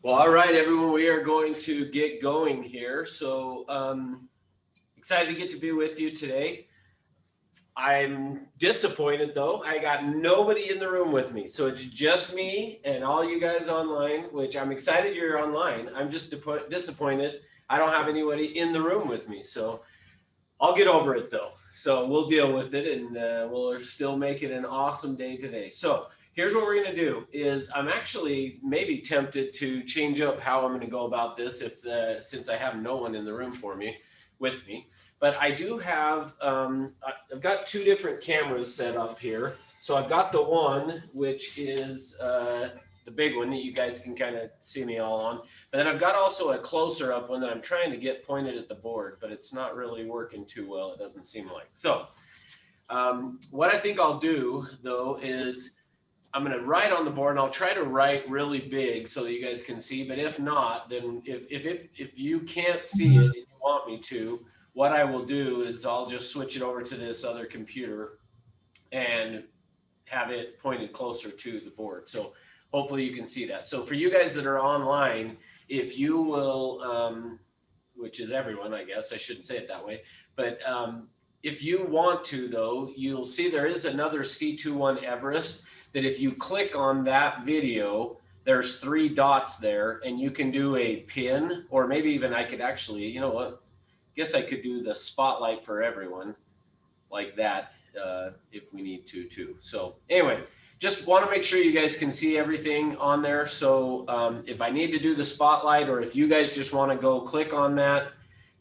Well, all right, everyone, we are going to get going here. So excited to get to be with you today. I'm disappointed though. I got nobody in the room with me. So it's just me and all you guys online, which I'm excited you're online. I'm just disappointed I don't have anybody in the room with me. So I'll get over it though. So we'll deal with it and we'll still make it an awesome day today. So here's what we're going to do is I'm actually maybe tempted to change up how I'm going to go about this since I have no one in the room with me. But I do have, I've got two different cameras set up here. So I've got the one, which is the big one that you guys can kind of see me all on. But then I've got also a closer up one that I'm trying to get pointed at the board, but it's not really working too well. It doesn't seem like. So what I think I'll do though is I'm going to write on the board and I'll try to write really big so that you guys can see. But if not, then if you can't see it and you want me to, what I will do is I'll just switch it over to this other computer and have it pointed closer to the board. So hopefully you can see that. So for you guys that are online, if you will, which is everyone, I guess, I shouldn't say it that way, but if you want to though, you'll see there is another C21 Everest that if you click on that video, there's 3 dots there and you can do a pin, or maybe even I could actually, you know what, guess I could do the spotlight for everyone like that if we need to too. So anyway, just want to make sure you guys can see everything on there. So if I need to do the spotlight, or if you guys just want to go click on that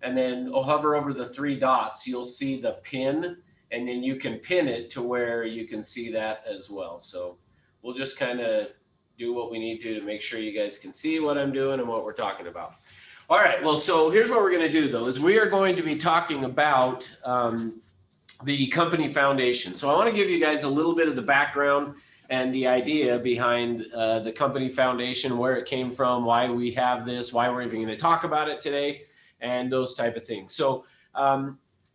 and then hover over the 3 dots, you'll see the pin, and then you can pin it to where you can see that as well. So we'll just kind of do what we need to make sure you guys can see what I'm doing and what we're talking about. All right, well, so here's what we're going to do though, is we are going to be talking about the company foundation. So I want to give you guys a little bit of the background and the idea behind the company foundation, where it came from, why we have this, why we're even going to talk about it today, and those type of things. So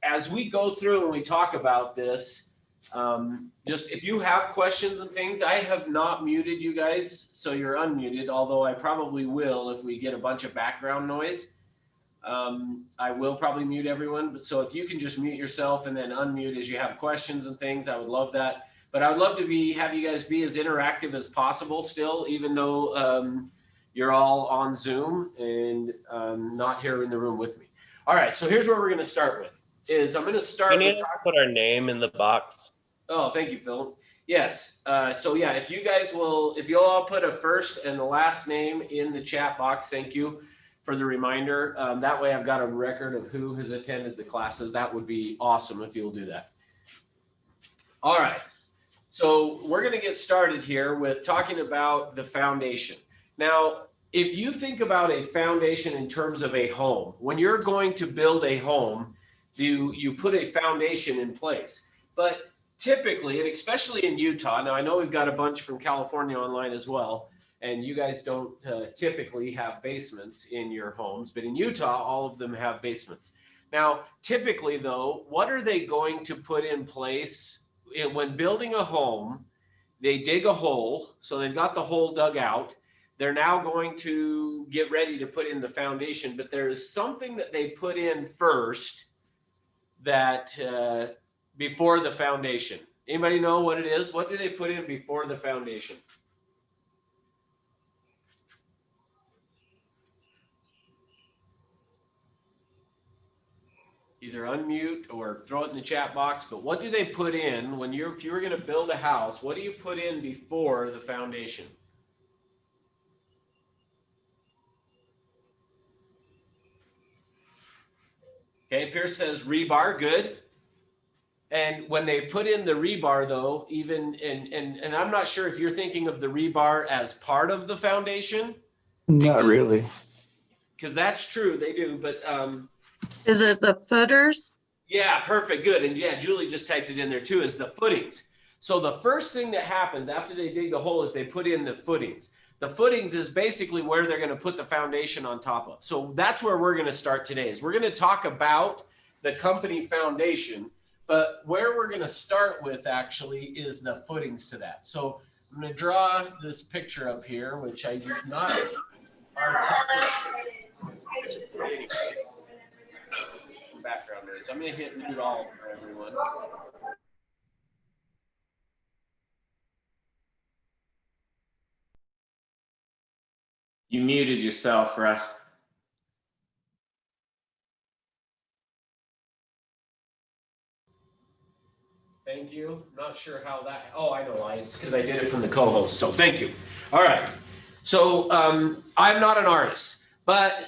as we go through and we talk about this, just if you have questions and things, I have not muted you guys, so you're unmuted, although I probably will if we get a bunch of background noise. I will probably mute everyone, but so if you can just mute yourself and then unmute as you have questions and things, I would love that. But I would love to have you guys be as interactive as possible still, even though you're all on Zoom and not here in the room with me. All right, so here's what we're going to start with. I'm going to start with put our name in the box. Oh, thank you, Phil. Yes. So yeah, if you'll all put a first and the last name in the chat box, thank you for the reminder. That way I've got a record of who has attended the classes. That would be awesome if you'll do that. All right. So we're going to get started here with talking about the foundation. Now, if you think about a foundation in terms of a home, when you're going to build a home, you put a foundation in place. But typically, and especially in Utah, now I know we've got a bunch from California online as well, and you guys don't typically have basements in your homes, but in Utah, all of them have basements. Now, typically though, what are they going to put in place when building a home? They dig a hole, so they've got the hole dug out. They're now going to get ready to put in the foundation, but there is something that they put in first that before the foundation. Anybody know what it is? What do they put in before the foundation? Either unmute or throw it in the chat box, but what do they put in when if you were going to build a house, what do you put in before the foundation? Okay, Pierce says rebar, good. And when they put in the rebar though, even, and I'm not sure if you're thinking of the rebar as part of the foundation. Not really. Because that's true, they do, but. Is it the footers? Yeah, perfect, good. And yeah, Julie just typed it in there too, is the footings. So the first thing that happens after they dig the hole is they put in the footings. The footings is basically where they're going to put the foundation on top of. So that's where we're going to start today. Is we're going to talk about the company foundation, but where we're going to start with actually is the footings to that. So I'm going to draw this picture up here, which I did not our test. Anyway, some background noise. I'm going to hit mute all for everyone. You muted yourself, Russ. Thank you. Not sure how that, oh, I know why. It's because I did it from the co-host. So thank you. All right. So I'm not an artist, but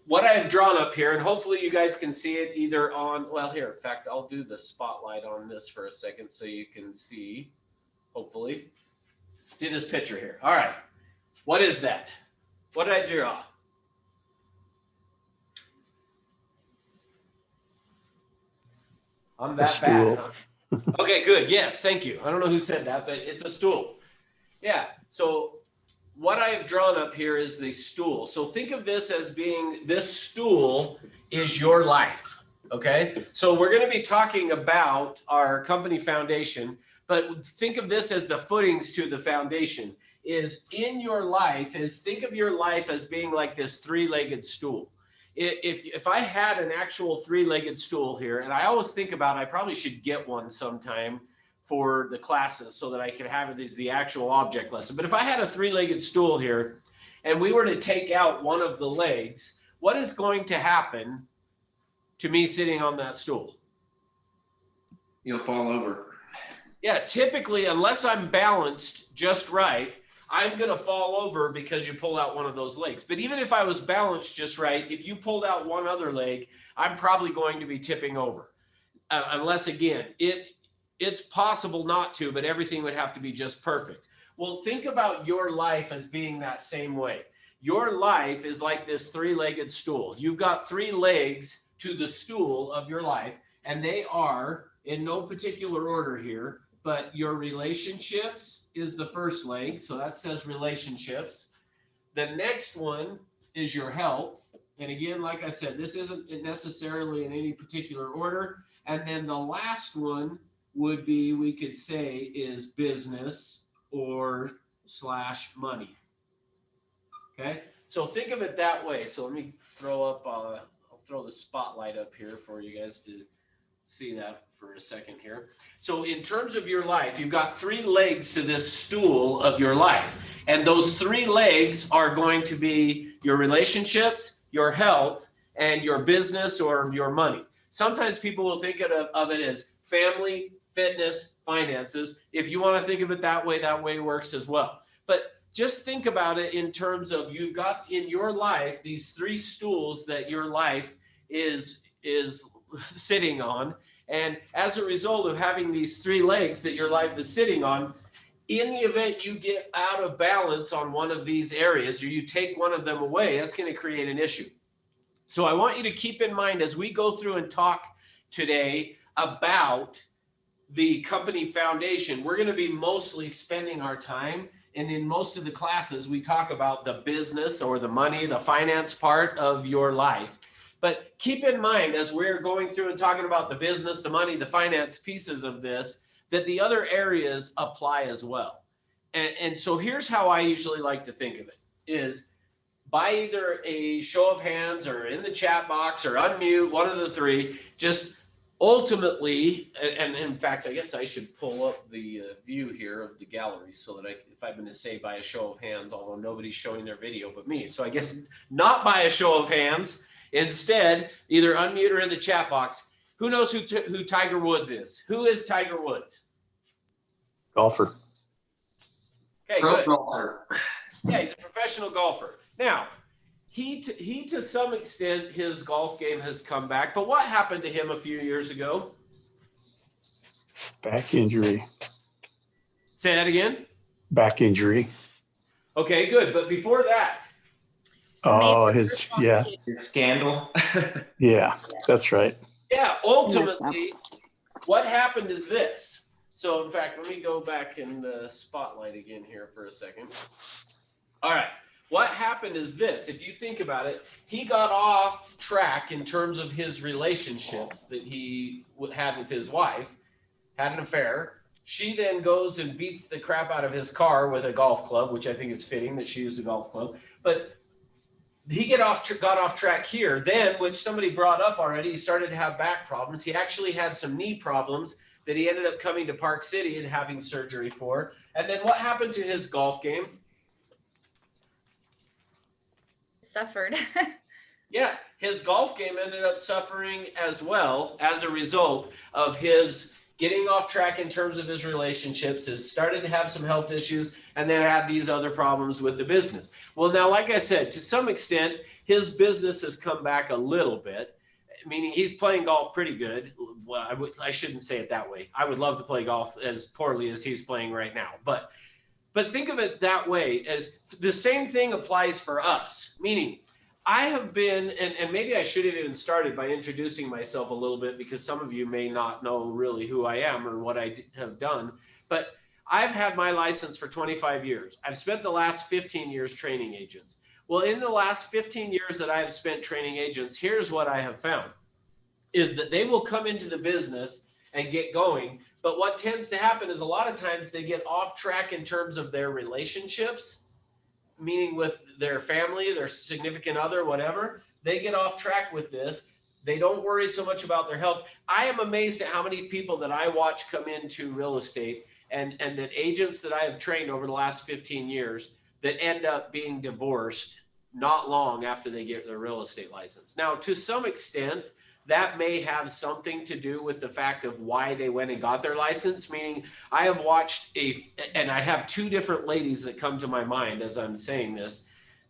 what I've drawn up here, and hopefully you guys can see it either on, well, here, in fact, I'll do the spotlight on this for a second so you can see, hopefully. See this picture here. All right. What is that? What did I draw? I'm that bad. Huh? Okay, good. Yes, thank you. I don't know who said that, but it's a stool. Yeah. So what I have drawn up here is the stool. So think of this as being, this stool is your life. Okay. So we're going to be talking about our company foundation, but think of this as the footings to the foundation. Is in your life, is think of your life as being like this three-legged stool. If I had an actual three-legged stool here, and I always think about, I probably should get one sometime for the classes so that I could have it as the actual object lesson. But if I had a three-legged stool here and we were to take out one of the legs, what is going to happen to me sitting on that stool? You'll fall over. Yeah, typically, unless I'm balanced just right, I'm going to fall over because you pull out one of those legs. But even if I was balanced just right, if you pulled out one other leg, I'm probably going to be tipping over. Unless, again, it's possible not to, but everything would have to be just perfect. Well, think about your life as being that same way. Your life is like this three-legged stool. You've got three legs to the stool of your life, and they are in no particular order here, but your relationships is the first leg. So that says relationships. The next one is your health. And again, like I said, this isn't necessarily in any particular order. And then the last one would be, we could say, is business or / money. Okay. So think of it that way. So let me throw up, I'll throw the spotlight up here for you guys to see that for a second here. So in terms of your life, you've got three legs to this stool of your life. And those three legs are going to be your relationships, your health, and your business or your money. Sometimes people will think of it as family, fitness, finances. If you want to think of it that way works as well. But just think about it in terms of, you've got in your life these three stools that your life is sitting on. And as a result of having these three legs that your life is sitting on, in the event you get out of balance on one of these areas, or you take one of them away, that's going to create an issue. So I want you to keep in mind as we go through and talk today about the company foundation, we're going to be mostly spending our time, and in most of the classes we talk about the business or the money, the finance part of your life. But keep in mind, as we're going through and talking about the business, the money, the finance pieces of this, that the other areas apply as well. And so here's how I usually like to think of it, is by either a show of hands or in the chat box or unmute, one of the three, just ultimately, and in fact, I guess I should pull up the view here of the gallery so that if I'm going to say by a show of hands, although nobody's showing their video but me. So I guess not by a show of hands. Instead, either unmute or in the chat box. Who knows who Tiger Woods is? Who is Tiger Woods? Golfer. Okay, Pro good. golfer. Yeah, he's a professional golfer. Now, he to some extent, his golf game has come back. But what happened to him a few years ago? Back injury. Say that again. Back injury. Okay, good. But before that, Oh, His scandal. yeah, that's right. yeah, ultimately, what happened is this. So, in fact, let me go back in the spotlight again here for a second. All right. What happened is this. If you think about it, he got off track in terms of his relationships that he had with his wife, had an affair. She then goes and beats the crap out of his car with a golf club, which I think is fitting that she used a golf club. But he got off track here. Then, which somebody brought up already, he started to have back problems. He actually had some knee problems that he ended up coming to Park City and having surgery for. And then what happened to his golf game? Suffered. Yeah, his golf game ended up suffering as well as a result of his getting off track in terms of his relationships, has started to have some health issues, and then had these other problems with the business. Well, now, like I said, to some extent, his business has come back a little bit, meaning he's playing golf pretty good. Well, I shouldn't say it that way. I would love to play golf as poorly as he's playing right now. But think of it that way, as the same thing applies for us, meaning I have been, and maybe I should have even started by introducing myself a little bit, because some of you may not know really who I am or what I have done, but I've had my license for 25 years. I've spent the last 15 years training agents. Well, in the last 15 years that I have spent training agents, here's what I have found, is that they will come into the business and get going. But what tends to happen is a lot of times they get off track in terms of their relationships, meaning with their family, their significant other, whatever. They get off track with this. They don't worry so much about their health. I am amazed at how many people that I watch come into real estate and that agents that I have trained over the last 15 years that end up being divorced not long after they get their real estate license. Now, to some extent, that may have something to do with the fact of why they went and got their license. Meaning, I have watched and I have two different ladies that come to my mind as I'm saying this,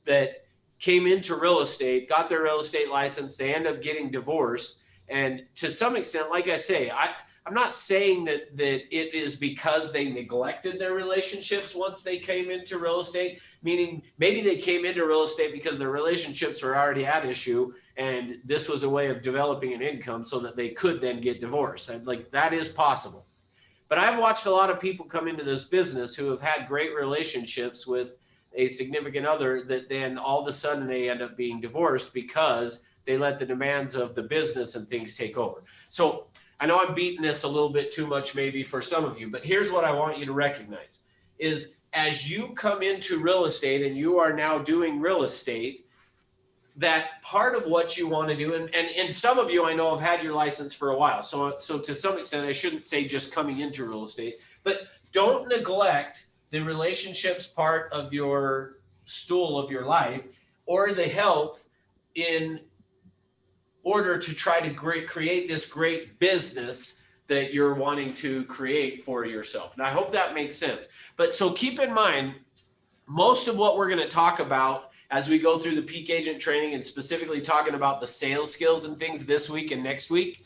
that came into real estate, got their real estate license, they end up getting divorced. And to some extent, like I say, I'm not saying that it is because they neglected their relationships once they came into real estate, meaning maybe they came into real estate because their relationships were already at issue, and this was a way of developing an income so that they could then get divorced. Like, that is possible. But I've watched a lot of people come into this business who have had great relationships with a significant other that then all of a sudden they end up being divorced because they let the demands of the business and things take over. So I know I'm beating this a little bit too much maybe for some of you, but here's what I want you to recognize is as you come into real estate and you are now doing real estate, that part of what you want to do, and some of you I know have had your license for a while. So to some extent, I shouldn't say just coming into real estate, but don't neglect the relationships part of your stool of your life or the health in order to try to create this great business that you're wanting to create for yourself. And I hope that makes sense. But so keep in mind, most of what we're going to talk about as we go through the peak agent training and specifically talking about the sales skills and things this week and next week,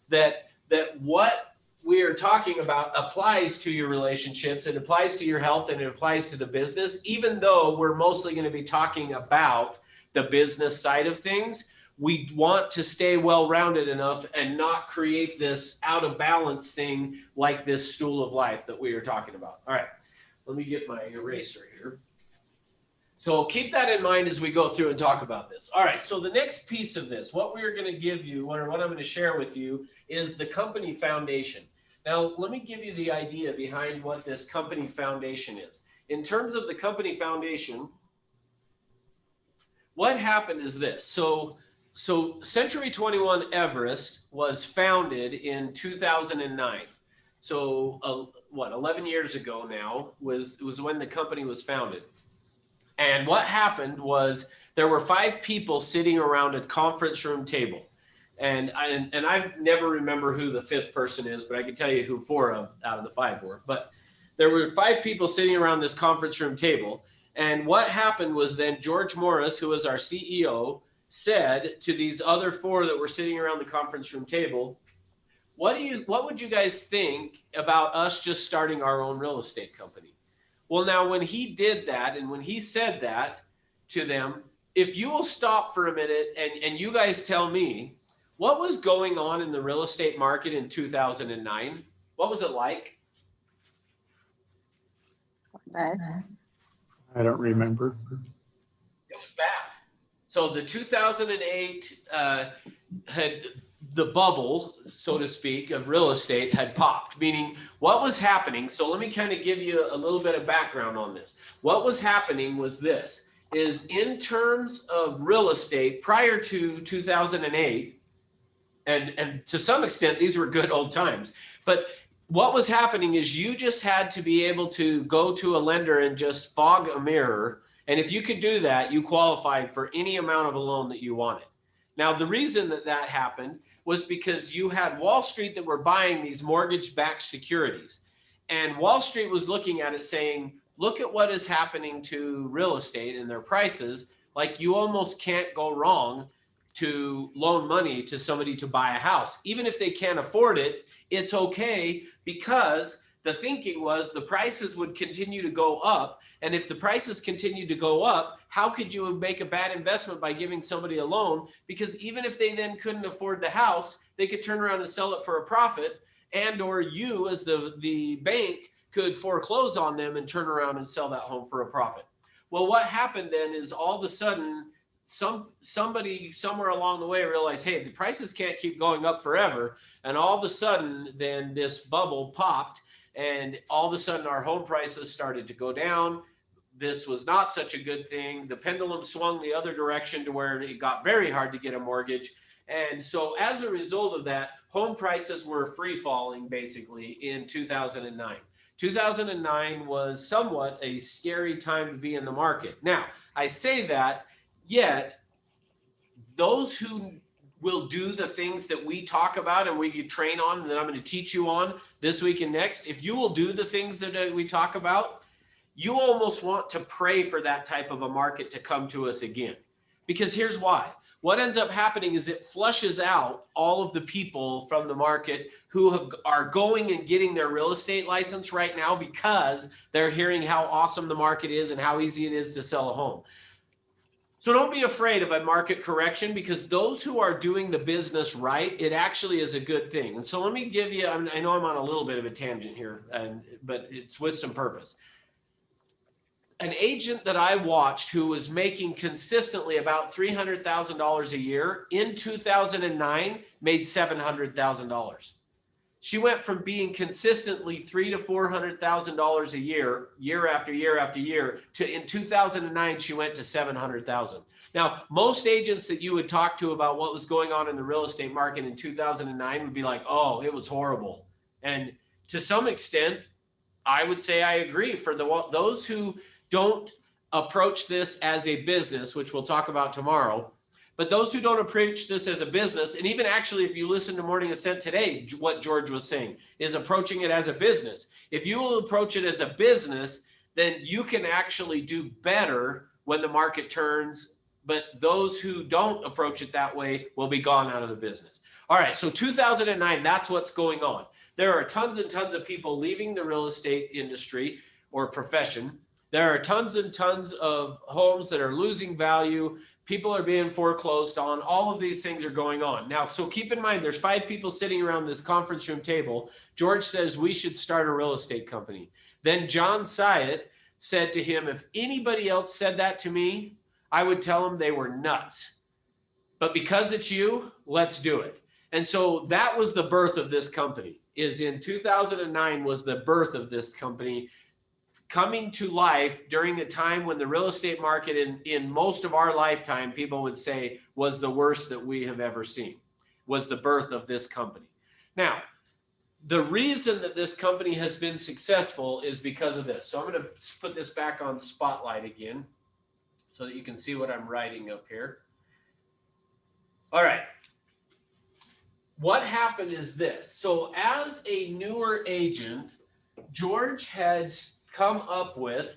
that what we are talking about applies to your relationships, it applies to your health, and it applies to the business, even though we're mostly going to be talking about the business side of things. We want to stay well-rounded enough and not create this out of balance thing like this stool of life that we are talking about. All right, let me get my eraser here. So keep that in mind as we go through and talk about this. All right, so the next piece of this, what we're going to give you, or what I'm going to share with you, is the company foundation. Now, let me give you the idea behind what this company foundation is. In terms of the company foundation, what happened is this. So Century 21 Everest was founded in 2009. So 11 years ago now was when the company was founded. And what happened was there were 5 people sitting around a conference room table. And I never remember who the 5th person is, but I can tell you who 4 out of the 5 were. But there were 5 people sitting around this conference room table. And what happened was then George Morris, who was our CEO, said to these other 4 that were sitting around the conference room table, what would you guys think about us just starting our own real estate company? Well, now when he did that and when he said that to them, if you will stop for a minute and you guys tell me what was going on in the real estate market in 2009, what was it like? Bad. I don't remember. It was bad. So the 2008 had the bubble, so to speak, of real estate had popped, meaning what was happening. So let me kind of give you a little bit of background on this. What was happening was this. is in terms of real estate prior to 2008, and to some extent, these were good old times. But what was happening is you just had to be able to go to a lender and just fog a mirror. And if you could do that, you qualified for any amount of a loan that you wanted. Now, the reason that that happened was because you had Wall Street that were buying these mortgage-backed securities. And Wall Street was looking at it saying, look at what is happening to real estate and their prices. Like, you almost can't go wrong to loan money to somebody to buy a house. Even if they can't afford it, it's okay, because the thinking was the prices would continue to go up. And if the prices continue to go up, how could you make a bad investment by giving somebody a loan? Because even if they then couldn't afford the house, they could turn around and sell it for a profit, and or you as the bank could foreclose on them and turn around and sell that home for a profit. Well, what happened then is all of a sudden somebody somewhere along the way realized, hey, the prices can't keep going up forever. And all of a sudden then this bubble popped, and all of a sudden our home prices started to go down. This was not such a good thing. The pendulum swung the other direction to where it got very hard to get a mortgage. And so as a result of that, home prices were free falling basically in 2009. 2009 was somewhat a scary time to be in the market. Now, I say that, yet those who will do the things that we talk about and we train on, and that I'm going to teach you on this week and next, if you will do the things that we talk about, you almost want to pray for that type of a market to come to us again. Because here's why. What ends up happening is it flushes out all of the people from the market who are going and getting their real estate license right now because they're hearing how awesome the market is and how easy it is to sell a home. So don't be afraid of a market correction, because those who are doing the business right, it actually is a good thing. And so let me give you, I know I'm on a little bit of a tangent here, but it's with some purpose. An agent that I watched who was making consistently about $300,000 a year in 2009 made $700,000. She went from being consistently $300,000 to $400,000 a year, year after year after year, to in 2009 she went to $700,000. Now, most agents that you would talk to about what was going on in the real estate market in 2009 would be like, "Oh, it was horrible." And to some extent, I would say I agree. For those who don't approach this as a business, which we'll talk about tomorrow, but those who don't approach this as a business, and even actually if you listen to Morning Ascent today, what George was saying is approaching it as a business. If you will approach it as a business, then you can actually do better when the market turns. But those who don't approach it that way will be gone out of the business. All right, so 2009, that's what's going on. There are tons and tons of people leaving the real estate industry or profession. There are tons and tons of homes that are losing value. People are being foreclosed on. All of these things are going on. Now, so keep in mind, there's 5 people sitting around this conference room table. George says we should start a real estate company. Then John Syatt said to him, if anybody else said that to me, I would tell them they were nuts. But because it's you, let's do it. And so that was the birth of this company. Is in 2009 was the birth of this company, coming to life during the time when the real estate market in most of our lifetime, people would say, was the worst that we have ever seen, was the birth of this company. Now, the reason that this company has been successful is because of this. So I'm going to put this back on Spotlight again so that you can see what I'm writing up here. All right. What happened is this. So as a newer agent, George had come up with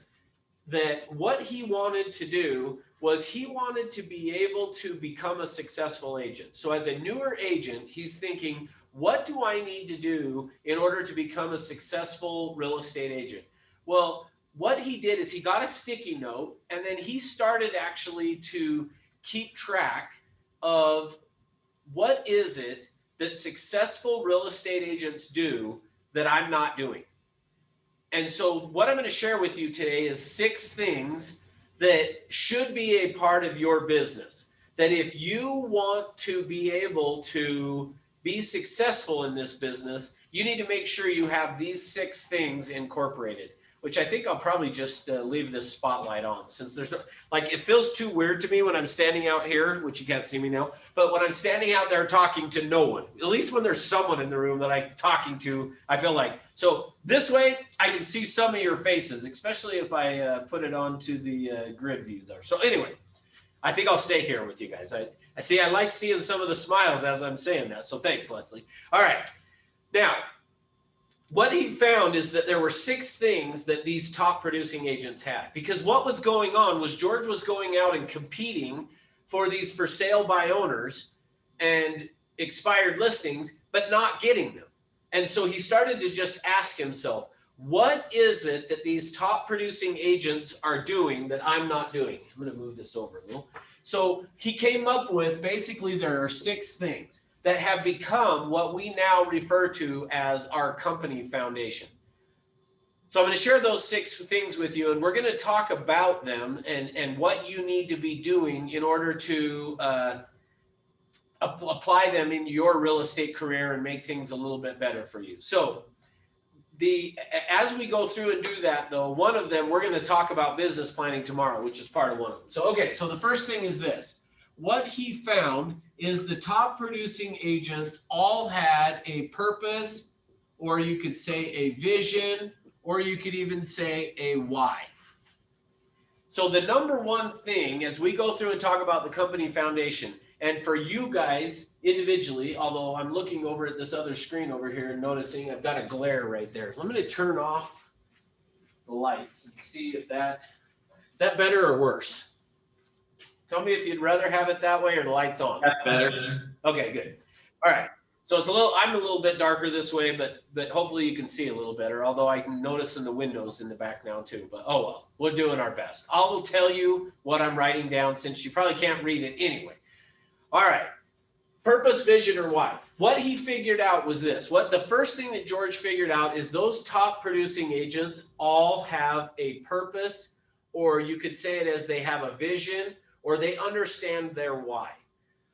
that what he wanted to do was he wanted to be able to become a successful agent. So as a newer agent, he's thinking, what do I need to do in order to become a successful real estate agent? Well, what he did is he got a sticky note, and then he started actually to keep track of what is it that successful real estate agents do that I'm not doing. And so what I'm going to share with you today is 6 things that should be a part of your business. That if you want to be able to be successful in this business, you need to make sure you have these 6 things incorporated. which I think I'll probably just leave this spotlight on, since there's no, like, it feels too weird to me when I'm standing out here, which you can't see me now, but when I'm standing out there talking to no one, at least when there's someone in the room that I'm talking to, I feel like, so this way I can see some of your faces, especially if I put it onto the grid view there. So anyway, I think I'll stay here with you guys. I see, I like seeing some of the smiles as I'm saying that. So thanks, Leslie. All right. Now, what he found is that there were 6 things that these top producing agents had, because what was going on was George was going out and competing for these for sale by owners and expired listings, but not getting them. And so he started to just ask himself, what is it that these top producing agents are doing that I'm not doing? I'm going to move this over a little. So he came up with, basically, there are 6 things that have become what we now refer to as our company foundation. So I'm going to share those 6 things with you, and we're going to talk about them and what you need to be doing in order to apply them in your real estate career and make things a little bit better for you. So as we go through and do that, though, one of them, we're going to talk about business planning tomorrow, which is part of one of them. So, okay, so the first thing is this. What he found is the top producing agents all had a purpose, or you could say a vision, or you could even say a why. So the number one thing as we go through and talk about the company foundation, and for you guys individually, although I'm looking over at this other screen over here and noticing I've got a glare right there. So I'm going to turn off the lights and see if is that better or worse? Tell me if you'd rather have it that way or the lights on. That's better. Okay, good. All right. So I'm a little bit darker this way, but hopefully you can see a little better, although I can notice in the windows in the back now too, but oh well, we're doing our best. I will tell you what I'm writing down since you probably can't read it anyway. All right. Purpose, vision, or why. What he figured out was this. The first thing that George figured out is those top producing agents all have a purpose, or you could say it as they have a vision, or they understand their why.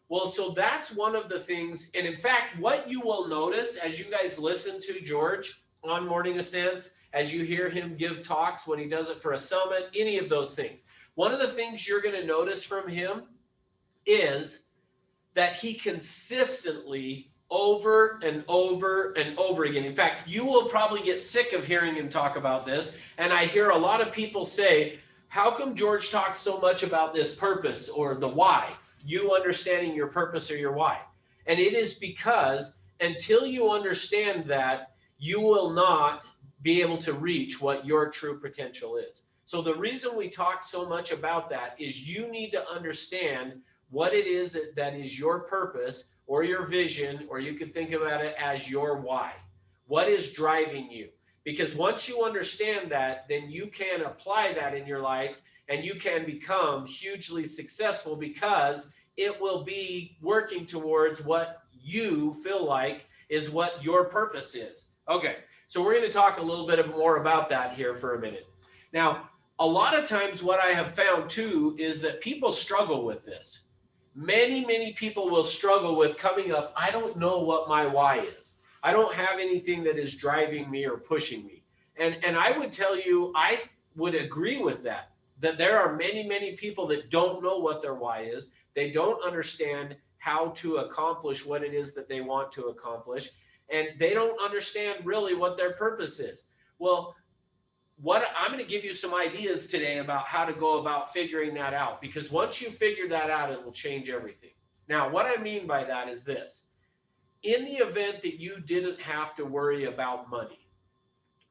Well, so that's one of the things. And in fact, what you will notice as you guys listen to George on Morning Ascents, as you hear him give talks, when he does it for a summit, any of those things, one of the things you're going to notice from him is that he consistently over and over and over again. In fact, you will probably get sick of hearing him talk about this. And I hear a lot of people say, how come George talks so much about this purpose or the why? You understanding your purpose or your why. And it is because until you understand that, you will not be able to reach what your true potential is. So the reason we talk so much about that is you need to understand what it is that is your purpose or your vision, or you can think about it as your why. What is driving you? Because once you understand that, then you can apply that in your life and you can become hugely successful because it will be working towards what you feel like is what your purpose is. Okay, so we're going to talk a little bit more about that here for a minute. Now, a lot of times what I have found too is that people struggle with this. Many people will struggle with coming up, I don't know what my why is. I don't have anything that is driving me or pushing me. And I would tell you, I would agree with that there are many people that don't know what their why is. They don't understand how to accomplish what it is that they want to accomplish. And they don't understand really what their purpose is. Well, I'm going to give you some ideas today about how to go about figuring that out, because once you figure that out, it will change everything. Now, what I mean by that is this. In the event that you didn't have to worry about money,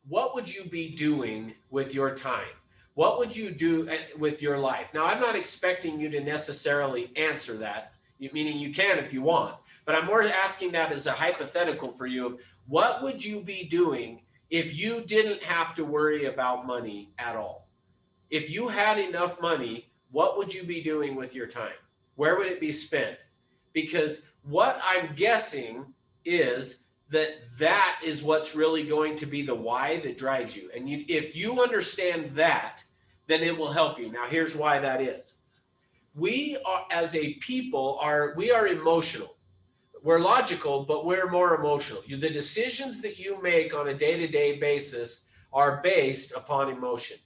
what would you be doing with your time? What would you do with your life? Now, I'm not expecting you to necessarily answer that, meaning you can if you want, but I'm more asking that as a hypothetical for you of what would you be doing if you didn't have to worry about money at all? If you had enough money, what would you be doing with your time? Where would it be spent? Because what I'm guessing is that is what's really going to be the why that drives you. And if you understand that, then it will help you. Now, here's why that is. We are, as a people, we are emotional. We're logical, but we're more emotional. The decisions that you make on a day-to-day basis are based upon emotion.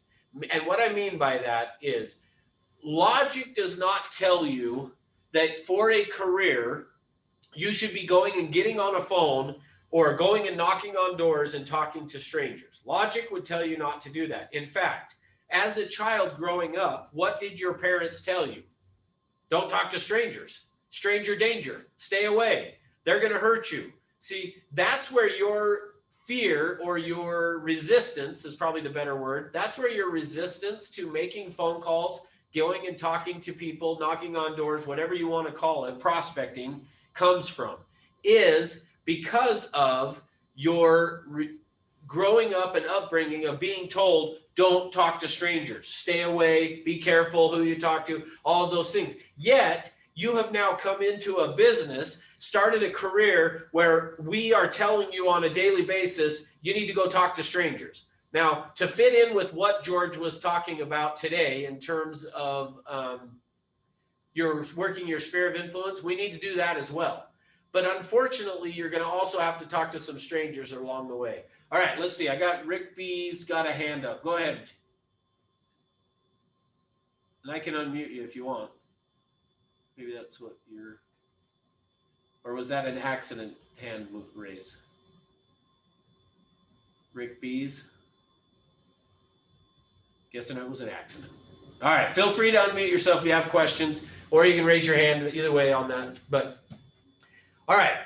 And what I mean by that is logic does not tell you that for a career, you should be going and getting on a phone or going and knocking on doors and talking to strangers. Logic would tell you not to do that. In fact, as a child growing up, what did your parents tell you? Don't talk to strangers. Stranger danger. Stay away. They're going to hurt you. See, that's where your fear or your resistance is probably the better word. That's where your resistance to making phone calls, going and talking to people, knocking on doors, whatever you want to call it, prospecting, comes from, is because of your growing up and upbringing of being told, don't talk to strangers, stay away, be careful who you talk to, all of those things. Yet you have now come into a business, started a career where we are telling you on a daily basis, you need to go talk to strangers. Now, to fit in with what George was talking about today in terms of you're working your sphere of influence, we need to do that as well. But unfortunately, you're going to also have to talk to some strangers along the way. All right, let's see. I got Rick B's got a hand up. Go ahead. And I can unmute you if you want. Maybe that's what you're, or was that an accident hand raise? Rick B's. Guessing it was an accident. All right, feel free to unmute yourself if you have questions, or you can raise your hand either way on that. But all right.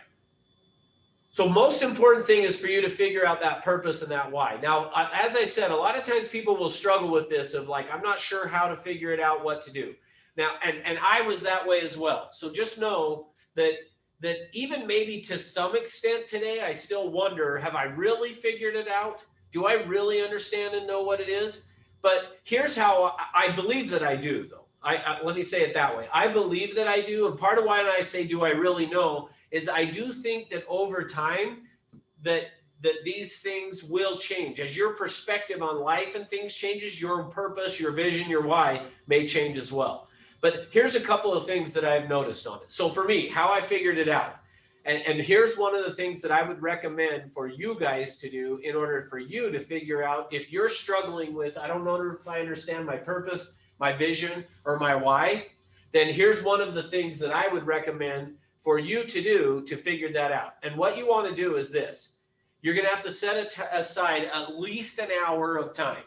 So most important thing is for you to figure out that purpose and that why. Now, as I said, a lot of times people will struggle with this of like, I'm not sure how to figure it out, what to do. Now, and I was that way as well. So just know that even maybe to some extent today, I still wonder, have I really figured it out? Do I really understand and know what it is? But here's how I believe that I do, though. Let me say it that way. I believe that I do. And part of why I say, do I really know, is I do think that over time that these things will change. As your perspective on life and things changes, your purpose, your vision, your why may change as well. But here's a couple of things that I've noticed on it. So for me, how I figured it out. And here's one of the things that I would recommend for you guys to do in order for you to figure out if you're struggling with, I don't know if I understand my purpose, my vision, or my why, then here's one of the things that I would recommend for you to do to figure that out. And what you want to do is this. You're going to have to set aside at least an hour of time.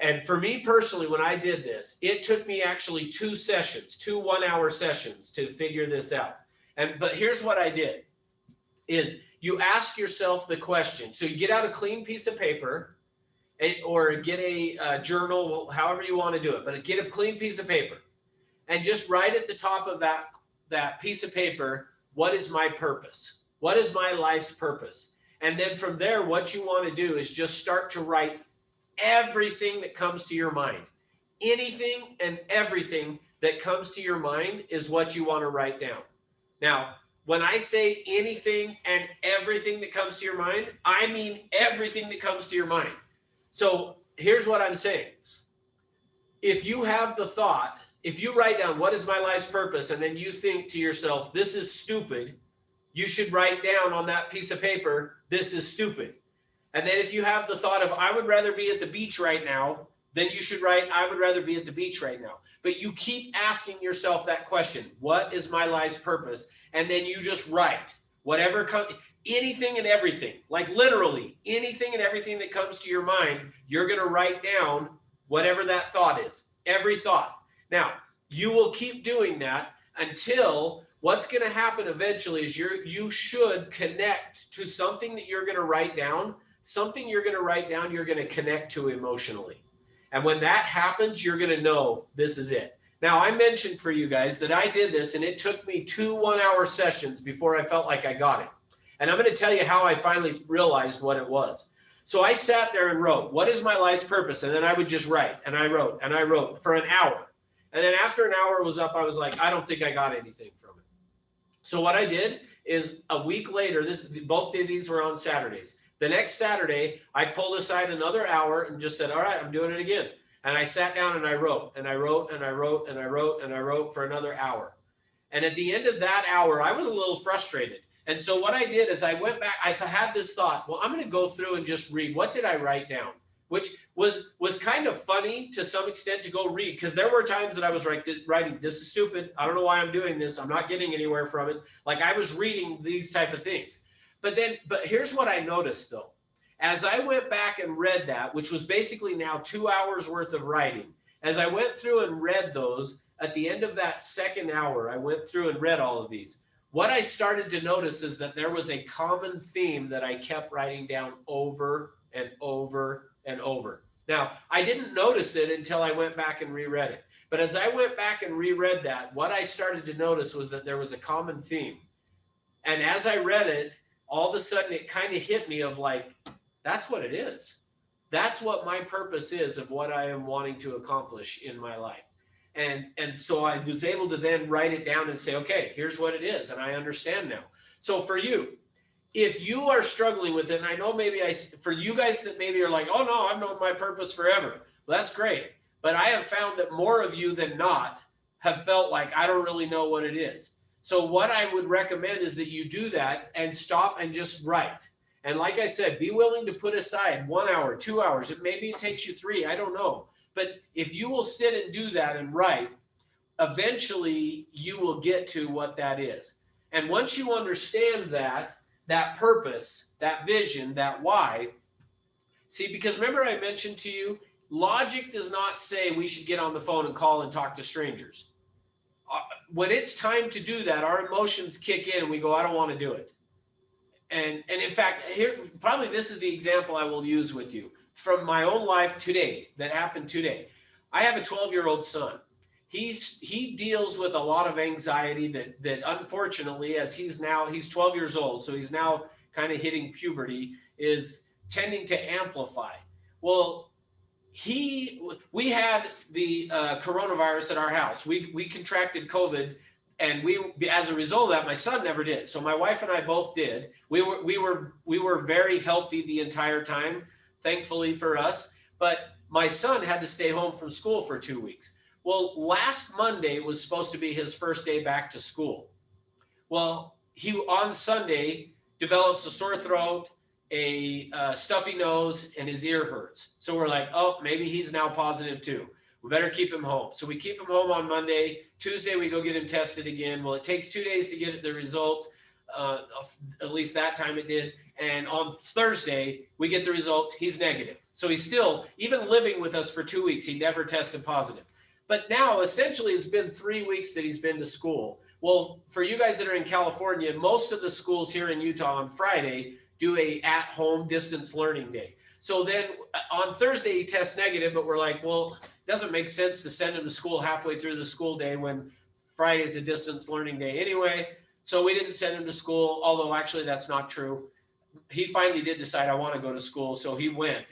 And for me personally, when I did this, it took me actually 2 sessions, 2 1-hour sessions to figure this out. But here's what I did is you ask yourself the question. So you get out a clean piece of paper or get a journal, however you want to do it, but get a clean piece of paper and just write at the top of that piece of paper, what is my purpose? What is my life's purpose? And then from there, what you want to do is just start to write everything that comes to your mind. Anything and everything that comes to your mind is what you want to write down. Now, when I say anything and everything that comes to your mind, I mean everything that comes to your mind. So here's what I'm saying. If you have the thought, if you write down what is my life's purpose, and then you think to yourself, this is stupid, you should write down on that piece of paper, this is stupid. And then if you have the thought of, I would rather be at the beach right now, then you should write, I would rather be at the beach right now. But you keep asking yourself that question, what is my life's purpose? And then you just write whatever comes, anything and everything, like literally anything and everything that comes to your mind, you're going to write down whatever that thought is, every thought. Now, you will keep doing that until what's going to happen eventually is you should connect to something that you're going to write down, something you're going to write down, you're going to connect to emotionally. And when that happens, you're going to know this is it. Now, I mentioned for you guys that I did this and it took me 2 1-hour sessions before I felt like I got it. And I'm going to tell you how I finally realized what it was. So I sat there and wrote, what is my life's purpose? And then I would just write, and I wrote for an hour. And then after an hour was up, I was like, I don't think I got anything from it. So what I did is a week later, both of these were on Saturdays. The next Saturday, I pulled aside another hour and just said, all right, I'm doing it again. And I sat down and I wrote, and I wrote, and I wrote, and I wrote, and I wrote for another hour. And at the end of that hour, I was a little frustrated. And so what I did is I went back, I had this thought, well, I'm going to go through and just read. What did I write down? Which was kind of funny to some extent to go read, because there were times that I was writing, this is stupid. I don't know why I'm doing this. I'm not getting anywhere from it. Like I was reading these type of things. But here's what I noticed though. As I went back and read that, which was basically now 2 hours worth of writing, as I went through and read those, at the end of that second hour, I went through and read all of these. What I started to notice is that there was a common theme that I kept writing down over and over and over. Now, I didn't notice it until I went back and reread it. But as I went back and reread that, what I started to notice was that there was a common theme. And as I read it, all of a sudden it kind of hit me of like, that's what it is. That's what my purpose is of what I am wanting to accomplish in my life. And so I was able to then write it down and say, okay, here's what it is. And I understand now. So for you, if you are struggling with it, and I know maybe for you guys that maybe are like, oh no, I've known my purpose forever. Well, that's great. But I have found that more of you than not have felt like, I don't really know what it is. So what I would recommend is that you do that and stop and just write. And like I said, be willing to put aside 1 hour, 2 hours. Maybe it takes you 3, I don't know. But if you will sit and do that and write, eventually you will get to what that is. And once you understand that purpose, that vision, that why, see, because remember I mentioned to you, logic does not say we should get on the phone and call and talk to strangers. When it's time to do that, our emotions kick in and we go, I don't want to do it. And in fact, here, probably this is the example I will use with you from my own life today, that happened today. I have a 12-year-old son. He deals with a lot of anxiety that unfortunately, as he's 12 years old, so he's now kind of hitting puberty, is tending to amplify. Well, we had the coronavirus at our house. We contracted COVID, and as a result of that, my son never did. So my wife and I both did. We were very healthy the entire time, thankfully for us. But my son had to stay home from school for 2 weeks. Well, last Monday was supposed to be his first day back to school. Well, he on Sunday develops a sore throat, a stuffy nose, and his ear hurts. So we're like, oh, maybe he's now positive too. We better keep him home. So we keep him home on Monday. Tuesday, we go get him tested again. Well, it takes 2 days to get the results. At least that time it did. And on Thursday, we get the results. He's negative. So he's still, even living with us for 2 weeks, he never tested positive. But now, essentially, it's been 3 weeks that he's been to school. Well, for you guys that are in California, most of the schools here in Utah on Friday do a at-home distance learning day. So then on Thursday, he tests negative, but we're like, well, it doesn't make sense to send him to school halfway through the school day when Friday is a distance learning day anyway. So we didn't send him to school, although actually that's not true. He finally did decide, I want to go to school. So he went,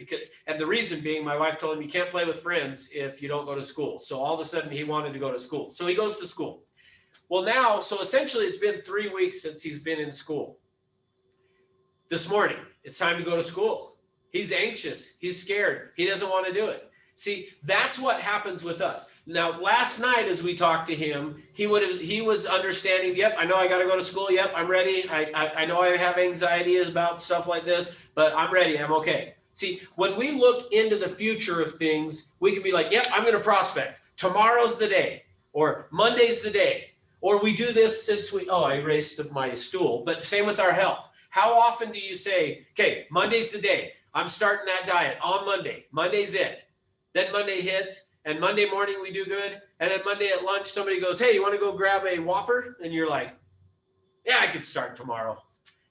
and the reason being, my wife told him you can't play with friends if you don't go to school. So all of a sudden he wanted to go to school. So he goes to school. Well, now, so essentially it's been 3 weeks since he's been in school. This morning, it's time to go to school. He's anxious. He's scared. He doesn't want to do it. See, that's what happens with us. Now, last night, as we talked to him, he was understanding, yep, I know I got to go to school. Yep, I'm ready. I know I have anxiety about stuff like this, but I'm ready. I'm okay. See, when we look into the future of things, we can be like, yep, I'm going to prospect. Tomorrow's the day, or Monday's the day, or we do this since I erased my stool, but same with our health. How often do you say, okay, Monday's the day. I'm starting that diet on Monday. Monday's it. Then Monday hits, and Monday morning we do good. And then Monday at lunch, somebody goes, hey, you want to go grab a Whopper? And you're like, yeah, I could start tomorrow.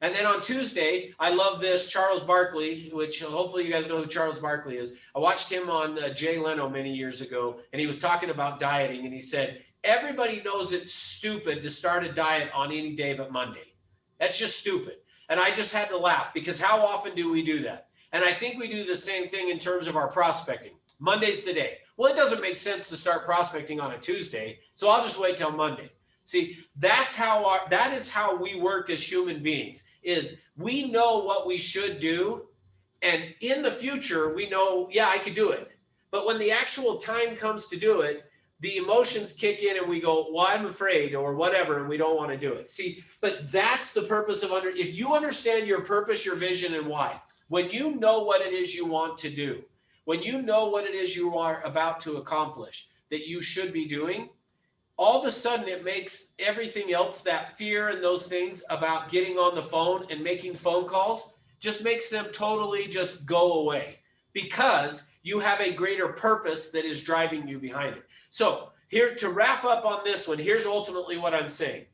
And then on Tuesday, I love this, Charles Barkley, which hopefully you guys know who Charles Barkley is. I watched him on Jay Leno many years ago, and he was talking about dieting, and he said, everybody knows it's stupid to start a diet on any day but Monday. That's just stupid. And I just had to laugh, because how often do we do that? And I think we do the same thing in terms of our prospecting. Monday's the day. Well, it doesn't make sense to start prospecting on a Tuesday, so I'll just wait till Monday. See, that is how we work as human beings, is we know what we should do, and in the future, we know, yeah, I could do it. But when the actual time comes to do it, the emotions kick in and we go, well, I'm afraid or whatever, and we don't want to do it. See, but that's the purpose of if you understand your purpose, your vision, and why, when you know what it is you want to do, when you know what it is you are about to accomplish that you should be doing, all of a sudden it makes everything else, that fear and those things about getting on the phone and making phone calls, just makes them totally just go away, because you have a greater purpose that is driving you behind it. So here, to wrap up on this one, here's ultimately what I'm saying.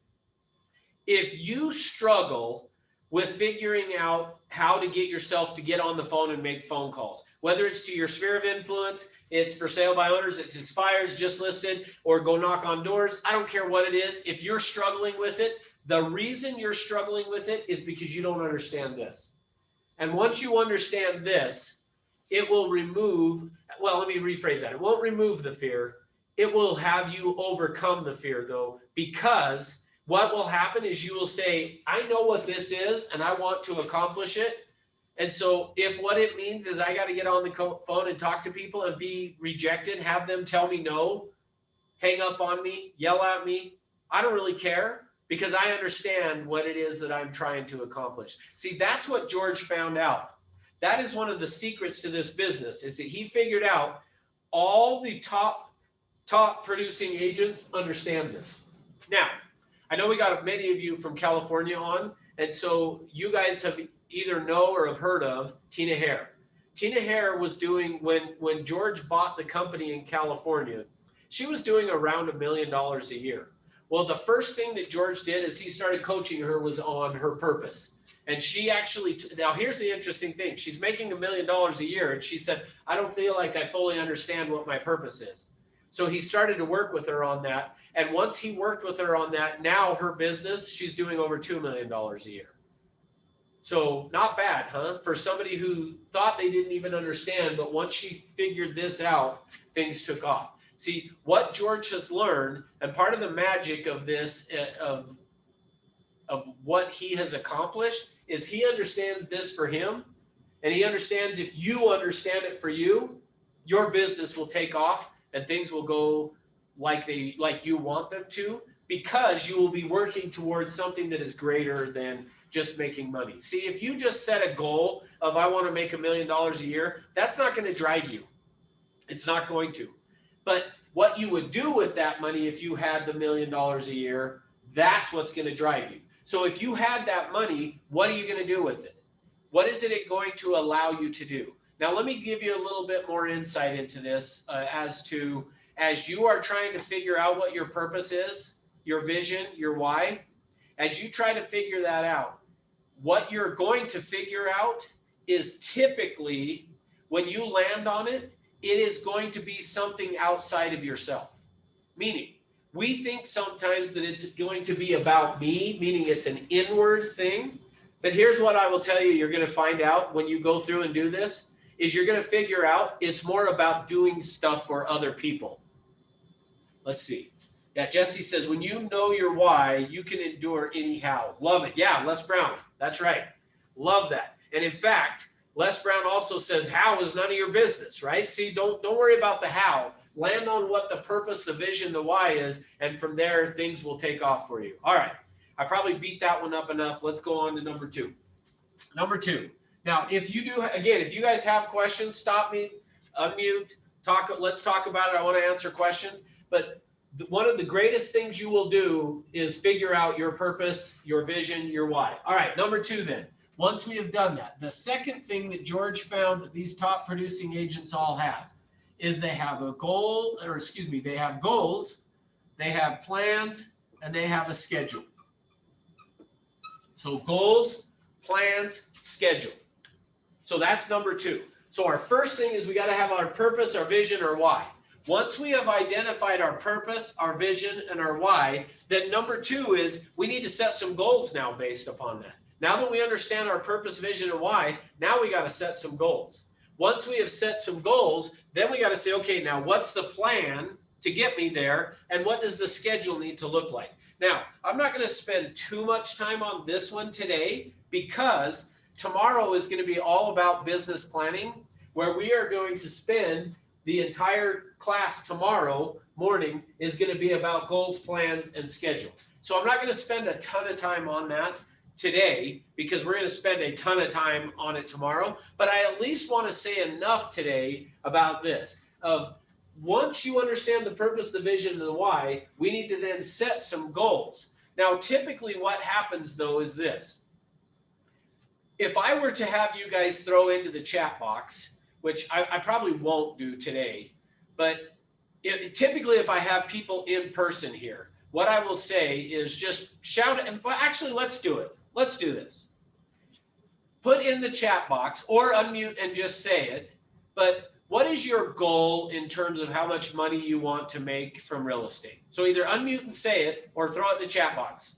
If you struggle with figuring out how to get yourself to get on the phone and make phone calls, whether it's to your sphere of influence, it's for sale by owners, it expires, just listed, or go knock on doors, I don't care what it is. If you're struggling with it, the reason you're struggling with it is because you don't understand this. And once you understand this, it will remove, well, let me rephrase that. It won't remove the fear. It will have you overcome the fear, though, because what will happen is you will say, I know what this is and I want to accomplish it. And so if what it means is I got to get on the phone and talk to people and be rejected, have them tell me no, hang up on me, yell at me, I don't really care, because I understand what it is that I'm trying to accomplish. See, that's what George found out. That is one of the secrets to this business, is that he figured out all the top producing agents understand this. Now, I know we got many of you from California on, and so you guys have either know or have heard of Tina Hare. Tina Hare was doing, when George bought the company in California, she was doing around $1 million a year. Well, the first thing that George did is he started coaching her was on her purpose. And she actually, now here's the interesting thing. She's making $1 million a year. And she said, I don't feel like I fully understand what my purpose is. So he started to work with her on that. And once he worked with her on that, now her business, she's doing over $2 million a year. So not bad, huh? For somebody who thought they didn't even understand, but once she figured this out, things took off. See, what George has learned, and part of the magic of this, of what he has accomplished, is he understands this for him, and he understands if you understand it for you, your business will take off and things will go like you want them to, because you will be working towards something that is greater than just making money. See, if you just set a goal of I want to make $1 million a year, that's not going to drive you. It's not going to. But what you would do with that money if you had the $1 million a year, that's what's going to drive you. So if you had that money, what are you going to do with it? What is it going to allow you to do? Now, let me give you a little bit more insight into this as you are trying to figure out what your purpose is, your vision, your why. As you try to figure that out, what you're going to figure out is typically, when you land on it, it is going to be something outside of yourself. Meaning, we think sometimes that it's going to be about me, meaning it's an inward thing. But here's what I will tell you, you're going to find out when you go through and do this, is you're going to figure out it's more about doing stuff for other people. Let's see. Yeah, Jesse says, when you know your why, you can endure anyhow. Love it. Yeah, Les Brown. That's right. Love that. And in fact, Les Brown also says, how is none of your business, right? See, don't worry about the how. Land on what the purpose, the vision, the why is, and from there, things will take off for you. All right. I probably beat that one up enough. Let's go on to number two. Number two. Now, if you do, again, if you guys have questions, stop me, unmute, let's talk about it. I want to answer questions. But one of the greatest things you will do is figure out your purpose, your vision, your why. All right, number two then. Once we have done that, the second thing that George found that these top producing agents all have is they have a goal, or excuse me, they have goals, they have plans, and they have a schedule. So goals, plans, schedule. So that's number two. So our first thing is we got to have our purpose, our vision, our why. Once we have identified our purpose, our vision, and our why, then number two is we need to set some goals now based upon that. Now that we understand our purpose, vision, and why, now we got to set some goals. Once we have set some goals, then we got to say, okay, now what's the plan to get me there? And what does the schedule need to look like? Now, I'm not going to spend too much time on this one today, because tomorrow is going to be all about business planning, where we are going to spend the entire class tomorrow morning is going to be about goals, plans, and schedule. So I'm not going to spend a ton of time on that today because we're going to spend a ton of time on it tomorrow. But I at least want to say enough today about this of once you understand the purpose, the vision, and the why, we need to then set some goals. Now, typically what happens though is this. If I were to have you guys throw into the chat box, which I probably won't do today, but typically if I have people in person here, what I will say is just shout it. Well, actually, let's do it. Let's do this. Put in the chat box or unmute and just say it. But what is your goal in terms of how much money you want to make from real estate? So either unmute and say it or throw it in the chat box.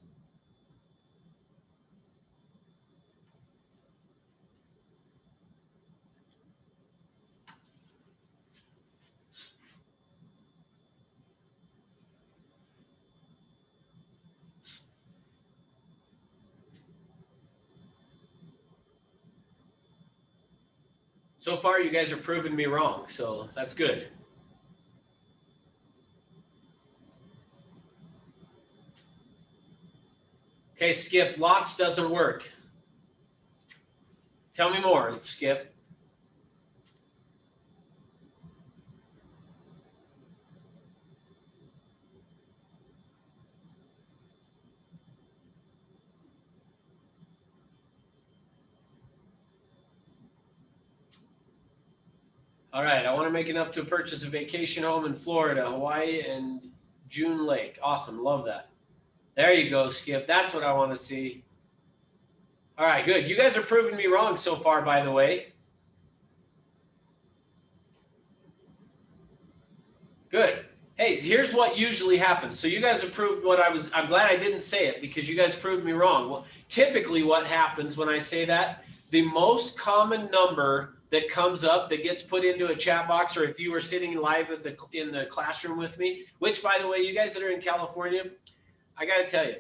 So far, you guys are proving me wrong, so that's good. Okay, Skip, lots doesn't work. Tell me more, Skip. All right, I want to make enough to purchase a vacation home in Florida, Hawaii, and June Lake. Awesome, love that. There you go, Skip. That's what I want to see. All right, good. You guys are proving me wrong so far, by the way. Good. Hey, here's what usually happens. So you guys have proved what I'm glad I didn't say it because you guys proved me wrong. Well, typically what happens when I say that, the most common number that comes up that gets put into a chat box, or if you were sitting live in the classroom with me, which by the way, you guys that are in California, I got to tell you,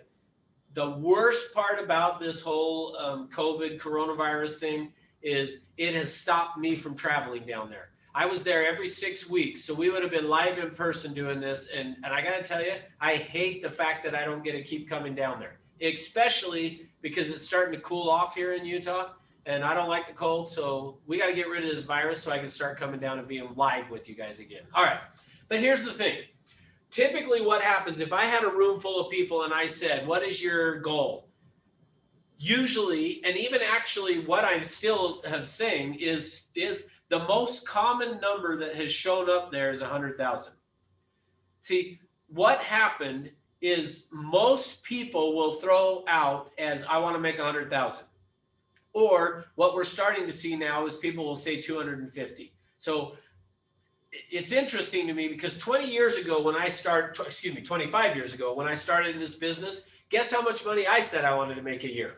the worst part about this whole COVID coronavirus thing is it has stopped me from traveling down there. I was there every 6 weeks, so we would have been live in person doing this. And I got to tell you, I hate the fact that I don't get to keep coming down there, especially because it's starting to cool off here in Utah. And I don't like the cold, so we got to get rid of this virus so I can start coming down and being live with you guys again. All right, but here's the thing. Typically what happens if I had a room full of people and I said, what is your goal? Usually, and even actually what I'm still have saying is the most common number that has shown up there is 100,000. See, what happened is most people will throw out as I want to make 100,000. Or what we're starting to see now is people will say 250. So it's interesting to me because 20 years ago when I started, 25 years ago when I started in this business, guess how much money I said I wanted to make a year?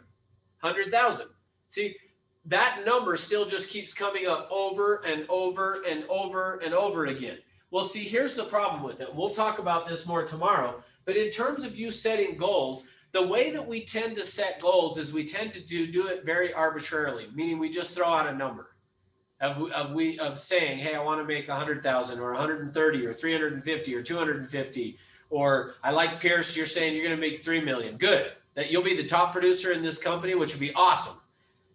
100,000. See, that number still just keeps coming up over and over and over and over again. Well, see, here's the problem with it. We'll talk about this more tomorrow, but in terms of you setting goals, the way that we tend to set goals is we tend to do it very arbitrarily, meaning we just throw out a number of saying, hey, I want to make 100,000 or 130 or 350 or 250. Or I like Pierce, you're saying you're going to make 3 million. Good. That you'll be the top producer in this company, which would be awesome.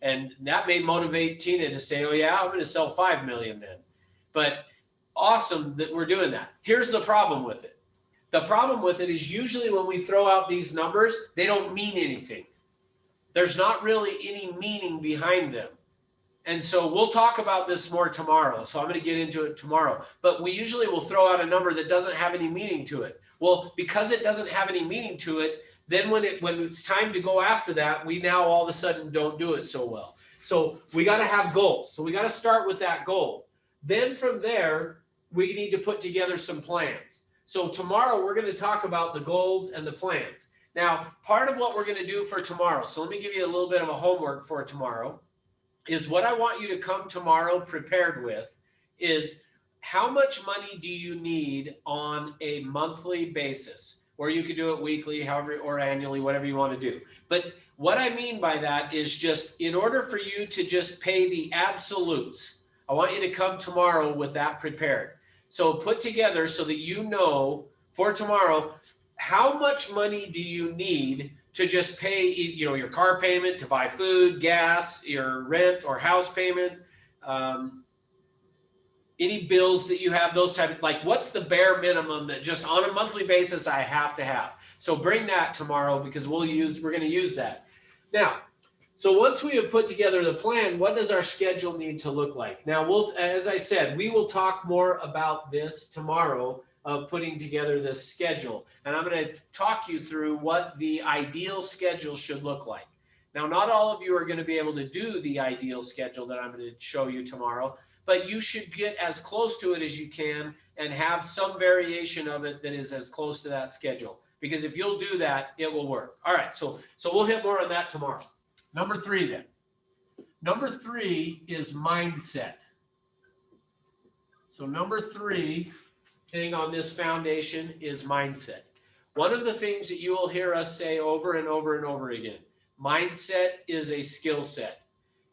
And that may motivate Tina to say, oh yeah, I'm going to sell 5 million then. But awesome that we're doing that. Here's the problem with it. The problem with it is usually when we throw out these numbers, they don't mean anything. There's not really any meaning behind them. And so we'll talk about this more tomorrow. So I'm going to get into it tomorrow. But we usually will throw out a number that doesn't have any meaning to it. Well, because it doesn't have any meaning to it, then when it's time to go after that, we now all of a sudden don't do it so well. So we got to have goals. So we got to start with that goal. Then from there, we need to put together some plans. So tomorrow we're going to talk about the goals and the plans. Now, part of what we're going to do for tomorrow, so let me give you a little bit of a homework for tomorrow, is what I want you to come tomorrow prepared with is how much money do you need on a monthly basis? Or you could do it weekly, however, or annually, whatever you want to do. But what I mean by that is just in order for you to just pay the absolutes, I want you to come tomorrow with that prepared. So put together so that you know for tomorrow, how much money do you need to just pay, your car payment, to buy food, gas, your rent or house payment, any bills that you have, those type of, like, what's the bare minimum that just on a monthly basis I have to have? So bring that tomorrow because we're going to use that. Now, so once we have put together the plan, what does our schedule need to look like? Now, as I said, we will talk more about this tomorrow of putting together this schedule. And I'm going to talk you through what the ideal schedule should look like. Now, not all of you are going to be able to do the ideal schedule that I'm going to show you tomorrow, but you should get as close to it as you can and have some variation of it that is as close to that schedule. Because if you'll do that, it will work. All right, so we'll hit more on that tomorrow. Number 3 then. Number 3 is mindset. So number 3 thing on this foundation is mindset. One of the things that you will hear us say over and over and over again, mindset is a skill set.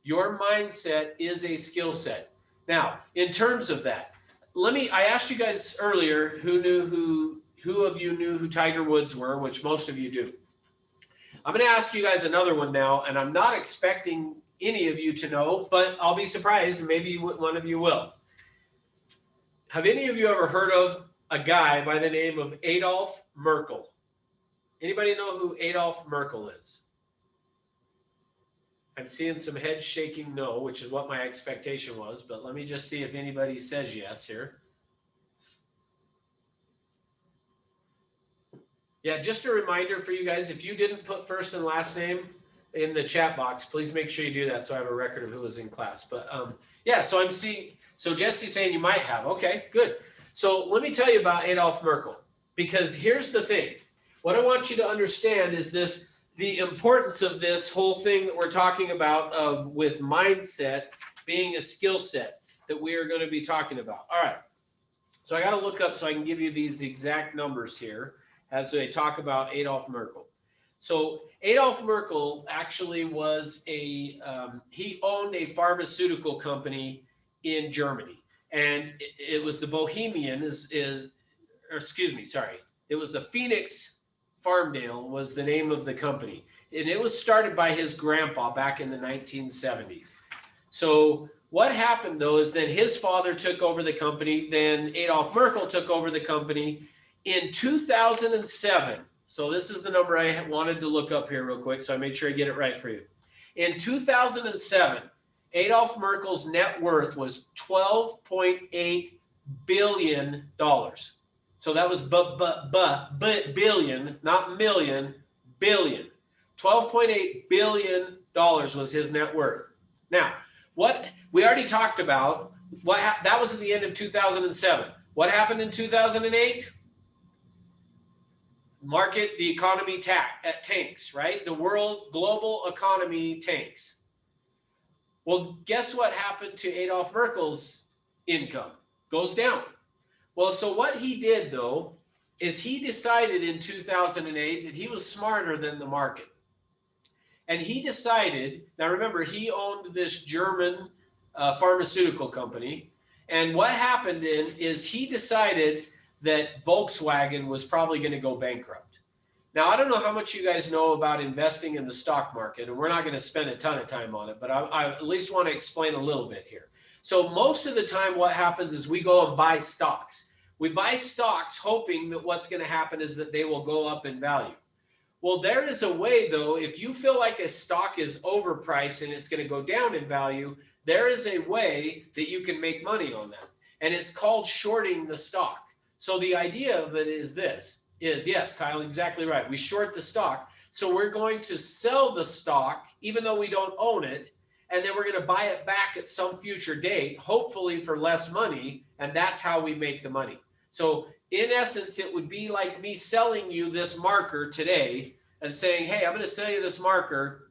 Your mindset is a skill set. Now, in terms of that, I asked you guys earlier who of you knew who Tiger Woods were, which most of you do. I'm going to ask you guys another one now, and I'm not expecting any of you to know, but I'll be surprised. Maybe one of you will. Have any of you ever heard of a guy by the name of Adolf Merkel? Anybody know who Adolf Merkel is? I'm seeing some head shaking no, which is what my expectation was, but let me just see if anybody says yes here. Yeah, just a reminder for you guys, if you didn't put first and last name in the chat box, please make sure you do that so I have a record of who was in class. But yeah, so I'm seeing, so Jesse's saying you might have. Okay, good. So let me tell you about Adolf Merkel, because here's the thing. What I want you to understand is the importance of this whole thing that we're talking about with mindset being a skill set that we are going to be talking about. All right. So I got to look up so I can give you these exact numbers here as they talk about Adolf Merkel. So Adolf Merkel actually was he owned a pharmaceutical company in Germany, and it was the Bohemian it was the Phoenix Farmdale was the name of the company, and it was started by his grandpa back in the 1970s. So what happened though is then his father took over the company, then Adolf Merkel took over the company in 2007. So this is the number I wanted to look up here real quick, so I made sure I get it right for you. In 2007, Adolf Merkel's net worth was $12.8 billion. So that was billion, not million, billion. $12.8 billion was his net worth. Now, what we already talked about, that was at the end of 2007. What happened in 2008? The economy tanks, right? The global economy tanks. Well, guess what happened to Adolf Merkel's income? Goes down. Well, so what he did though, is he decided in 2008 that he was smarter than the market. And he decided, now remember, he owned this German pharmaceutical company. And what happened is he decided that Volkswagen was probably going to go bankrupt. Now, I don't know how much you guys know about investing in the stock market, and we're not going to spend a ton of time on it, but I at least want to explain a little bit here. So most of the time what happens is we go and buy stocks. We buy stocks hoping that what's going to happen is that they will go up in value. Well, there is a way though, if you feel like a stock is overpriced and it's going to go down in value, there is a way that you can make money on that. And it's called shorting the stock. So the idea of it is yes, Kyle, exactly right. We short the stock. So we're going to sell the stock, even though we don't own it, and then we're going to buy it back at some future date, hopefully for less money. And that's how we make the money. So in essence, it would be like me selling you this marker today and saying, hey, I'm going to sell you this marker.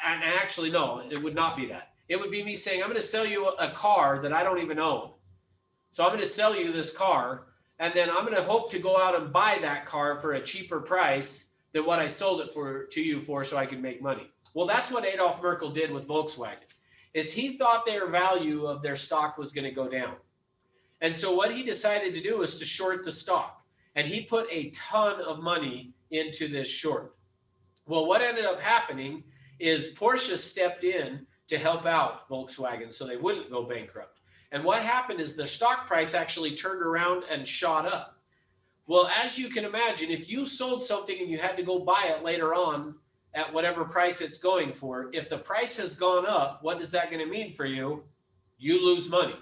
And actually, no, it would not be that. It would be me saying, I'm going to sell you a car that I don't even own. So I'm going to sell you this car, and then I'm going to hope to go out and buy that car for a cheaper price than what I sold it to you for, so I can make money. Well, that's what Adolf Merkel did with Volkswagen, is he thought their value of their stock was going to go down. And so what he decided to do was to short the stock. And he put a ton of money into this short. Well, what ended up happening is Porsche stepped in to help out Volkswagen so they wouldn't go bankrupt. And what happened is the stock price actually turned around and shot up. Well, as you can imagine, if you sold something and you had to go buy it later on at whatever price it's going for, if the price has gone up, what is that going to mean for you? You lose money.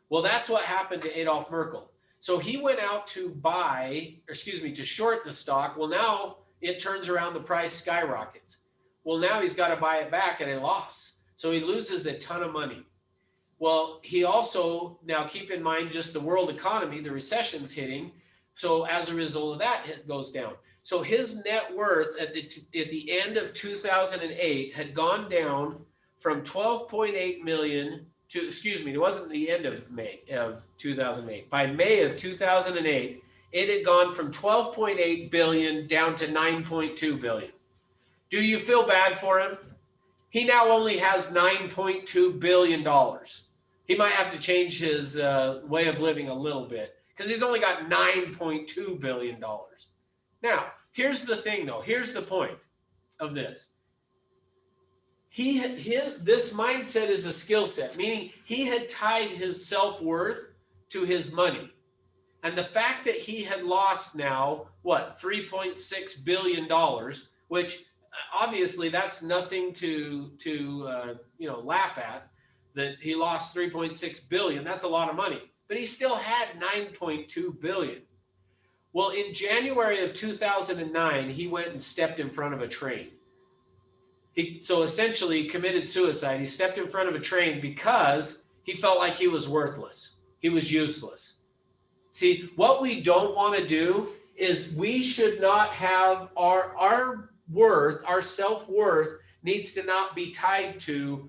Well, that's what happened to Adolf Merkel. So he went out to to short the stock. Well, now it turns around, the price skyrockets. Well, now he's got to buy it back at a loss. So he loses a ton of money. Well, he also, now keep in mind just the world economy, the recession's hitting. So as a result of that, it goes down. So his net worth at the end of 2008 had gone down from 12.8 million to, it wasn't the end of May of 2008. By May of 2008, it had gone from 12.8 billion down to 9.2 billion. Do you feel bad for him? He now only has $9.2 billion. He might have to change his way of living a little bit because he's only got $9.2 billion. Now, here's the thing though. Here's the point of this. This mindset is a skill set, meaning he had tied his self-worth to his money. And the fact that he had lost now, $3.6 billion, which obviously that's nothing to laugh at, that he lost 3.6 billion. That's a lot of money, but he still had 9.2 billion. Well, in January of 2009, he went and stepped in front of a train. So essentially committed suicide. He stepped in front of a train because he felt like he was worthless. He was useless. See, what we don't want to do is we should not have our worth, our self-worth needs to not be tied to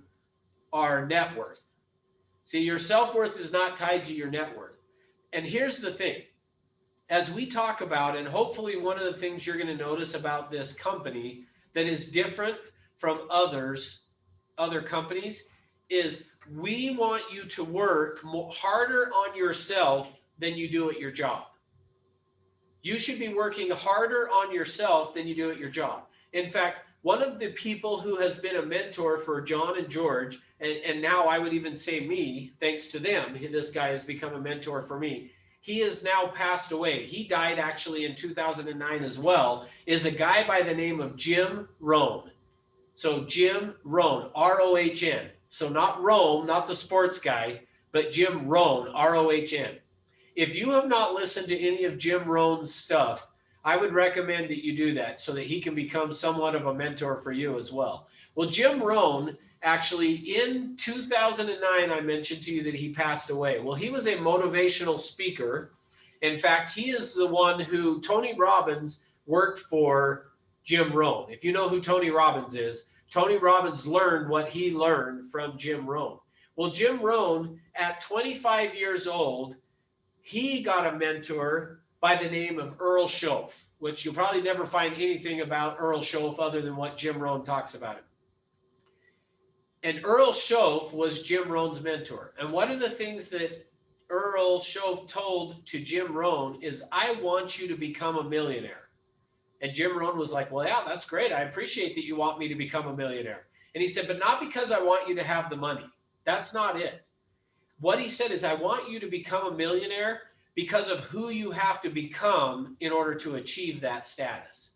our net worth. See, your self-worth is not tied to your net worth. And here's the thing. As we talk about, and hopefully one of the things you're going to notice about this company that is different from other companies is we want you to work harder on yourself than you do at your job. You should be working harder on yourself than you do at your job. In fact, one of the people who has been a mentor for John and George, and now I would even say me, thanks to them, this guy has become a mentor for me. He has now passed away. He died actually in 2009 as well, is a guy by the name of Jim Rohn. So Jim Rohn, R-O-H-N. So not Rome, not the sports guy, but Jim Rohn, R-O-H-N. If you have not listened to any of Jim Rohn's stuff, I would recommend that you do that so that he can become somewhat of a mentor for you as well. Well, Jim Rohn, actually in 2009, I mentioned to you that he passed away. Well, he was a motivational speaker. In fact, he is the one who Tony Robbins worked for Jim Rohn. If you know who Tony Robbins is, Tony Robbins learned what he learned from Jim Rohn. Well, Jim Rohn, at 25 years old, he got a mentor by the name of Earl Schoaf, which you'll probably never find anything about Earl Schoaf other than what Jim Rohn talks about him. And Earl Schoaf was Jim Rohn's mentor. And one of the things that Earl Schoaf told to Jim Rohn is, I want you to become a millionaire. And Jim Rohn was like, well, yeah, that's great. I appreciate that you want me to become a millionaire. And he said, but not because I want you to have the money. That's not it. What he said is, I want you to become a millionaire because of who you have to become in order to achieve that status.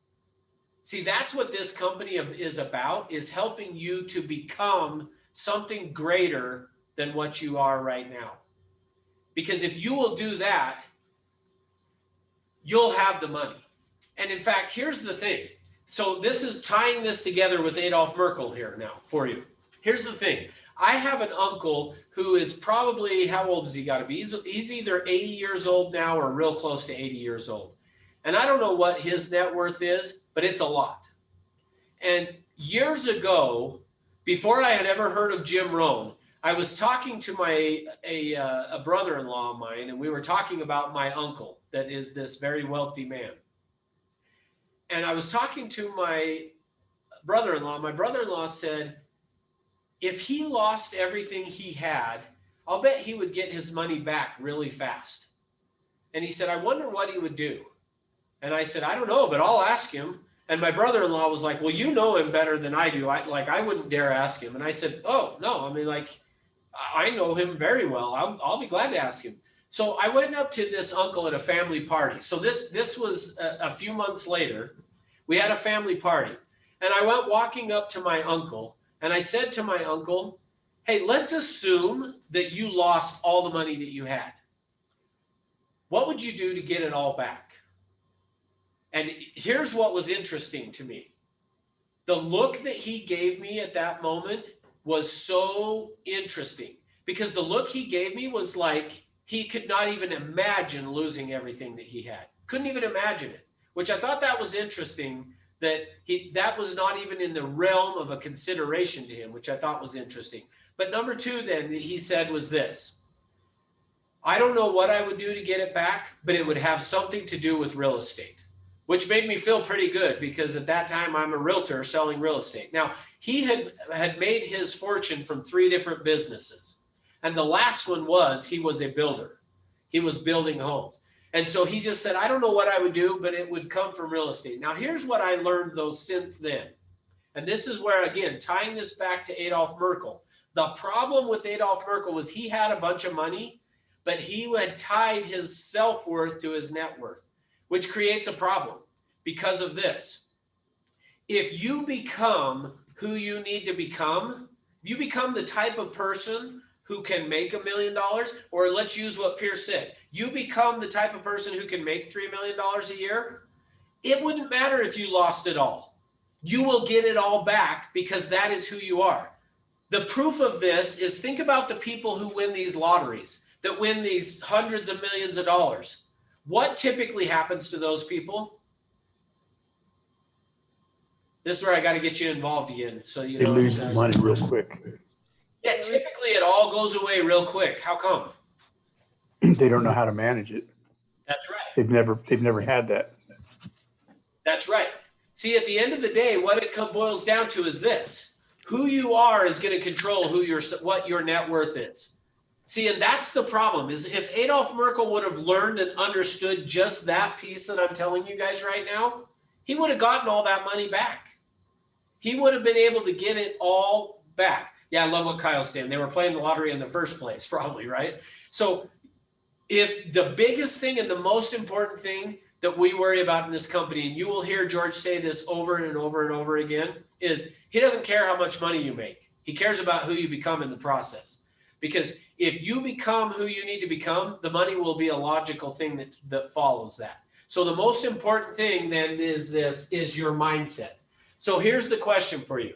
See, that's what this company is about, is helping you to become something greater than what you are right now. Because if you will do that, you'll have the money. And in fact, here's the thing. So this is tying this together with Adolf Merkel here now for you. Here's the thing. I have an uncle who is probably, how old has he got to be? He's either 80 years old now or real close to 80 years old. And I don't know what his net worth is, but it's a lot. And years ago, before I had ever heard of Jim Rohn, I was talking to a brother-in-law of mine, and we were talking about my uncle that is this very wealthy man. And I was talking to my brother-in-law. My brother-in-law said, if he lost everything he had, I'll bet he would get his money back really fast. And he said, I wonder what he would do. And I said, I don't know, but I'll ask him. And my brother-in-law was like, well, you know him better than I do. I wouldn't dare ask him. And I said, oh, no, I mean, like, I know him very well. I'll be glad to ask him. So I went up to this uncle at a family party. So this was a few months later. We had a family party. And I went walking up to my uncle. And I said to my uncle, hey, let's assume that you lost all the money that you had. What would you do to get it all back? And here's what was interesting to me. The look that he gave me at that moment was so interesting, because the look he gave me was like he could not even imagine losing everything that he had. Couldn't even imagine it, which I thought that was interesting, that was not even in the realm of a consideration to him, which I thought was interesting. But number two then that he said was this: I don't know what I would do to get it back, but it would have something to do with real estate, which made me feel pretty good, because at that time I'm a realtor selling real estate. Now, he had made his fortune from 3 different businesses. And the last one was he was a builder. He was building homes. And so he just said, I don't know what I would do, but it would come from real estate. Now, here's what I learned though since then. And this is where, again, tying this back to Adolf Merkel. The problem with Adolf Merkel was he had a bunch of money, but he had tied his self-worth to his net worth, which creates a problem because of this. If you become who you need to become, you become the type of person who can make $1 million, or let's use what Pierce said, you become the type of person who can make $3 million a year, it wouldn't matter if you lost it all. You will get it all back, because that is who you are. The proof of this is, think about the people who win these lotteries, that win these hundreds of millions of dollars. What typically happens to those people? This is where I got to get you involved again. So you They know lose the money real quick. Yeah, typically it all goes away real quick. How come? They don't know how to manage it. That's right. They've never had that. That's right. See, at the end of the day, what it boils down to is this: who you are is going to control what your net worth is. See, and that's the problem, is if Adolf Merkel would have learned and understood just that piece that I'm telling you guys right now, he would have gotten all that money back. He would have been able to get it all back. Yeah, I love what Kyle's saying. They were playing the lottery in the first place, probably, right? So if the biggest thing and the most important thing that we worry about in this company, and you will hear George say this over and over and over again, is he doesn't care how much money you make. He cares about who you become in the process. Because if you become who you need to become, the money will be a logical thing that follows that. So the most important thing then is your mindset. So here's the question for you.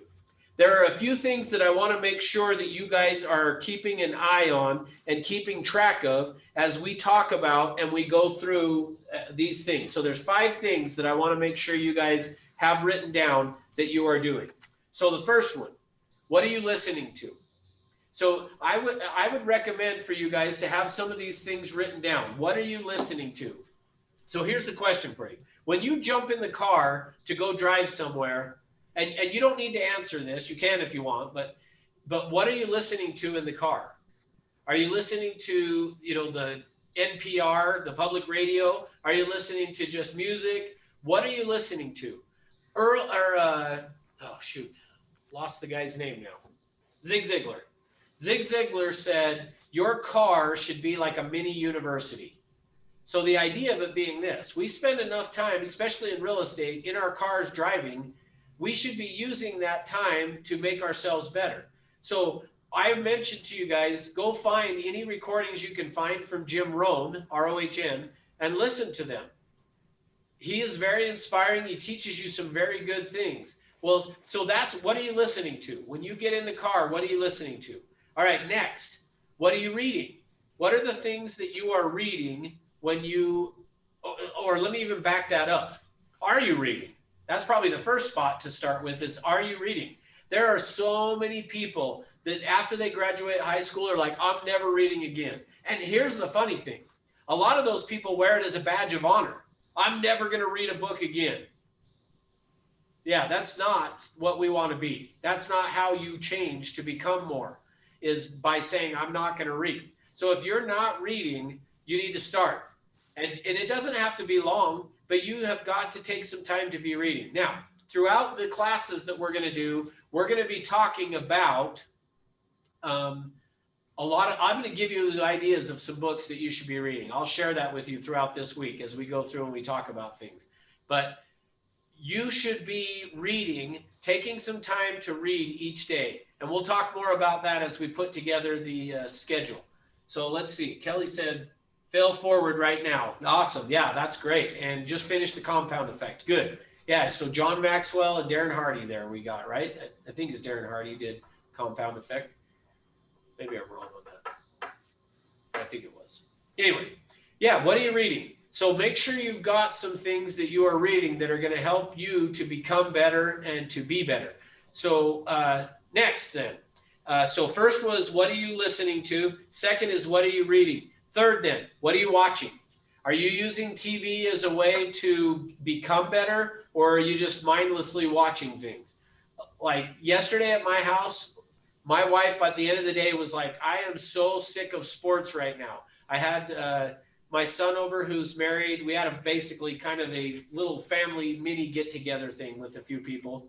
There are a few things that I want to make sure that you guys are keeping an eye on and keeping track of as we talk about and we go through these things. So there's 5 things that I want to make sure you guys have written down that you are doing. So the first one, what are you listening to? So I would recommend for you guys to have some of these things written down. What are you listening to? So here's the question for you. When you jump in the car to go drive somewhere, and you don't need to answer this, you can if you want, but what are you listening to in the car? Are you listening to, the NPR, the public radio? Are you listening to just music? What are you listening to? Lost the guy's name now. Zig Ziglar. Zig Ziglar said, your car should be like a mini university. So the idea of it being this: we spend enough time, especially in real estate, in our cars driving. We should be using that time to make ourselves better. So I mentioned to you guys, go find any recordings you can find from Jim Rohn, R-O-H-N, and listen to them. He is very inspiring. He teaches you some very good things. Well, so what are you listening to? When you get in the car, what are you listening to? All right, next, what are you reading? What are the things that you are reading when you, or let me even back that up. Are you reading? That's probably the first spot to start with, is, are you reading? There are so many people that after they graduate high school are like, I'm never reading again. And here's the funny thing. A lot of those people wear it as a badge of honor. I'm never going to read a book again. Yeah, that's not what we want to be. That's not how you change to become more. is by saying, I'm not going to read. So if you're not reading, you need to start. And it doesn't have to be long, but you have got to take some time to be reading. Now, throughout the classes that we're going to do, we're going to be talking about I'm going to give you the ideas of some books that you should be reading. I'll share that with you throughout this week as we go through and we talk about things. But you should be reading, taking some time to read each day. And we'll talk more about that as we put together the schedule. So let's see. Kelly said, fail forward right now. Awesome. Yeah, that's great. And just finish the compound effect. Good. Yeah, so John Maxwell and Darren Hardy there we got, right? I think it's Darren Hardy did compound effect. Maybe I'm wrong on that. I think it was. Anyway, yeah, what are you reading? So make sure you've got some things that you are reading that are going to help you to become better and to be better. So next then. So first was, what are you listening to? Second is, what are you reading? Third then, what are you watching? Are you using TV as a way to become better, or are you just mindlessly watching things? Like yesterday at my house, my wife at the end of the day was like, I am so sick of sports right now. I had my son over who's married. We had basically kind of a little family mini get together thing with a few people.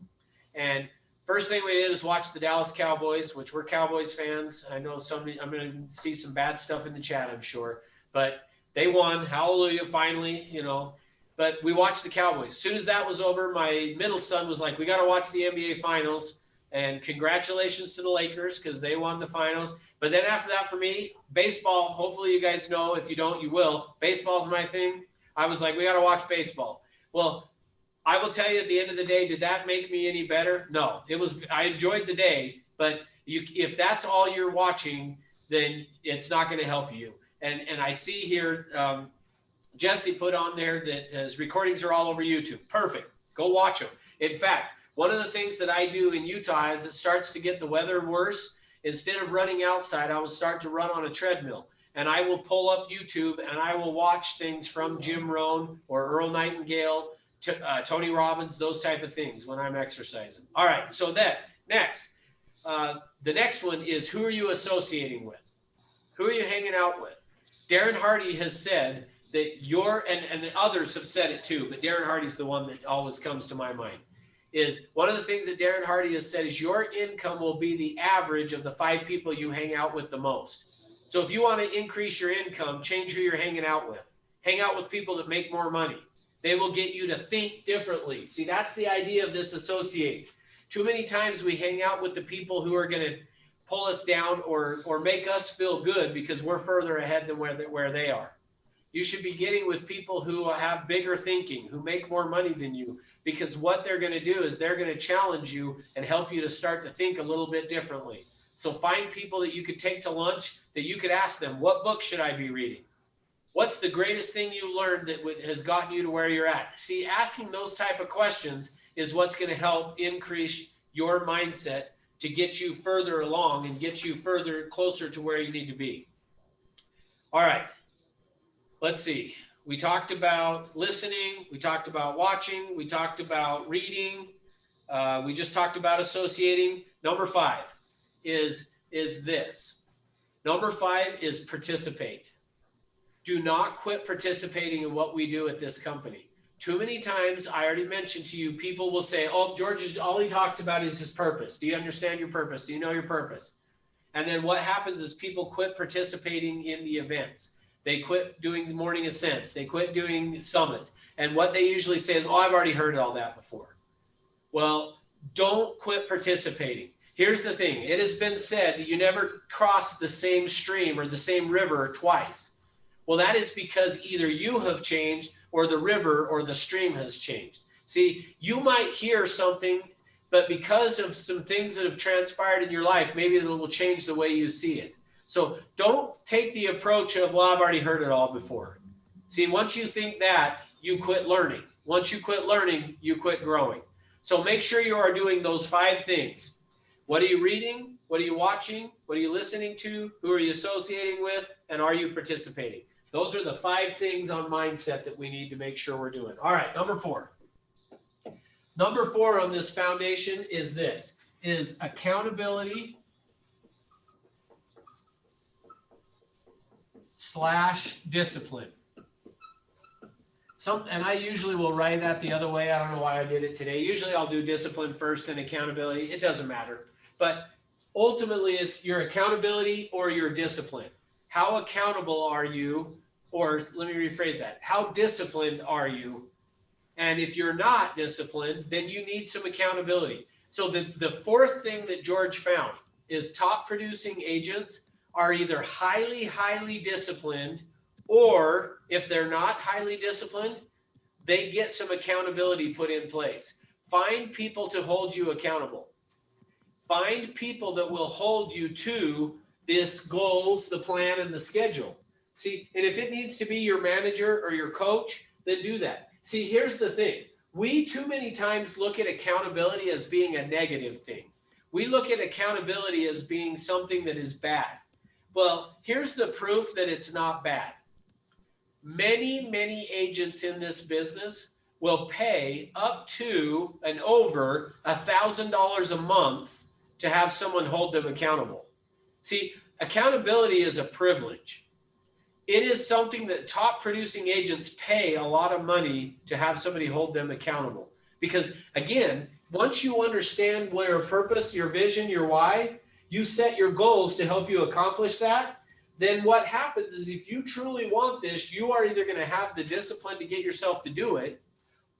And first thing we did is watch the Dallas Cowboys, which we're Cowboys fans. I know I'm going to see some bad stuff in the chat, I'm sure, but they won. Hallelujah, finally, you know. But we watched the Cowboys. As soon as that was over, my middle son was like, we got to watch the NBA Finals. And congratulations to the Lakers because they won the finals. But then after that, for me, baseball, hopefully you guys know. If you don't, you will. Baseball's my thing. I was like, we got to watch baseball. Well, I will tell you at the end of the day, did that make me any better? No. I enjoyed the day. But if that's all you're watching, then it's not going to help you. And I see here, Jesse put on there that his recordings are all over YouTube. Perfect. Go watch them. In fact, one of the things that I do in Utah as it starts to get the weather worse, instead of running outside, I will start to run on a treadmill. And I will pull up YouTube and I will watch things from Jim Rohn or Earl Nightingale, Tony Robbins, those type of things when I'm exercising. All right, so next. The next one is, who are you associating with? Who are you hanging out with? Darren Hardy has said that and others have said it too, but Darren Hardy's the one that always comes to my mind. Is one of the things that Darren Hardy has said is your income will be the average of the 5 people you hang out with the most. So if you want to increase your income, change who you're hanging out with. Hang out with people that make more money. They will get you to think differently. See, that's the idea of this associate. Too many times we hang out with the people who are going to pull us down or make us feel good because we're further ahead than where they are. You should be getting with people who have bigger thinking, who make more money than you, because what they're going to do is they're going to challenge you and help you to start to think a little bit differently. So find people that you could take to lunch, that you could ask them, what book should I be reading? What's the greatest thing you learned that has gotten you to where you're at? See, asking those type of questions is what's going to help increase your mindset to get you further along and get you closer to where you need to be. All right. Let's see. We talked about listening. We talked about watching. We talked about reading. We just talked about associating. Number 5 is this. Number 5 is participate. Do not quit participating in what we do at this company. Too many times, I already mentioned to you, people will say, oh, George, all he talks about is his purpose. Do you understand your purpose? Do you know your purpose? And then what happens is people quit participating in the events. They quit doing the morning ascents. They quit doing summits. And what they usually say is, oh, I've already heard all that before. Well, don't quit participating. Here's the thing. It has been said that you never cross the same stream or the same river twice. Well, that is because either you have changed or the river or the stream has changed. See, you might hear something, but because of some things that have transpired in your life, maybe it will change the way you see it. So don't take the approach of, well, I've already heard it all before. See, once you think that, you quit learning. Once you quit learning, you quit growing. So make sure you are doing those 5 things. What are you reading? What are you watching? What are you listening to? Who are you associating with? And are you participating? Those are the 5 things on mindset that we need to make sure we're doing. All right, number 4. Number 4 on this foundation is this, is accountability / discipline. And I usually will write that the other way. I don't know why I did it today. Usually I'll do discipline first and accountability. It doesn't matter. But ultimately it's your accountability or your discipline. How accountable are you? Or let me rephrase that. How disciplined are you? And if you're not disciplined, then you need some accountability. So the fourth thing that George found is top producing agents are either highly, highly disciplined, or if they're not highly disciplined, they get some accountability put in place. Find people to hold you accountable. Find people that will hold you to this goals, the plan, and the schedule. See, and if it needs to be your manager or your coach, then do that. See, here's the thing. We too many times look at accountability as being a negative thing. We look at accountability as being something that is bad. Well, here's the proof that it's not bad. Many, many agents in this business will pay up to and over $1,000 a month to have someone hold them accountable. See, accountability is a privilege. It is something that top producing agents pay a lot of money to have somebody hold them accountable. Because again, once you understand your purpose, your vision, your why, you set your goals to help you accomplish that, then what happens is if you truly want this, you are either going to have the discipline to get yourself to do it,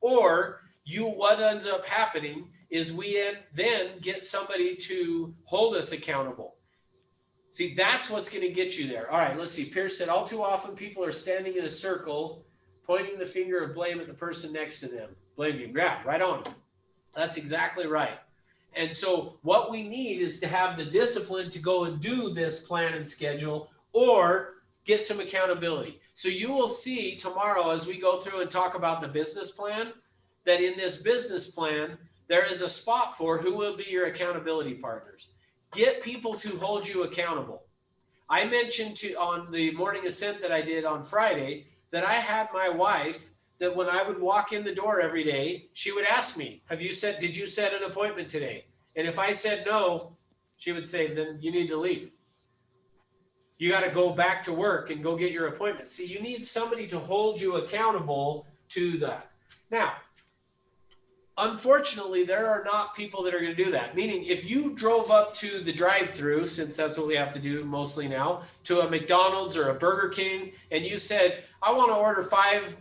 or what ends up happening is we then get somebody to hold us accountable. See, that's what's going to get you there. All right, let's see. Pierce said, all too often people are standing in a circle, pointing the finger of blame at the person next to them. Blame you. Yeah, right on. That's exactly right. And so what we need is to have the discipline to go and do this plan and schedule, or get some accountability. So you will see tomorrow as we go through and talk about the business plan, that in this business plan, there is a spot for who will be your accountability partners. Get people to hold you accountable. I mentioned on the morning ascent that I did on Friday that I had my wife that when I would walk in the door every day, she would ask me, did you set an appointment today? And if I said no, she would say, then you need to leave. You got to go back to work and go get your appointment. See, you need somebody to hold you accountable to that. Now, unfortunately, there are not people that are going to do that. Meaning, if you drove up to the drive-through, since that's what we have to do mostly now, to a McDonald's or a Burger King, and you said, I want to order 5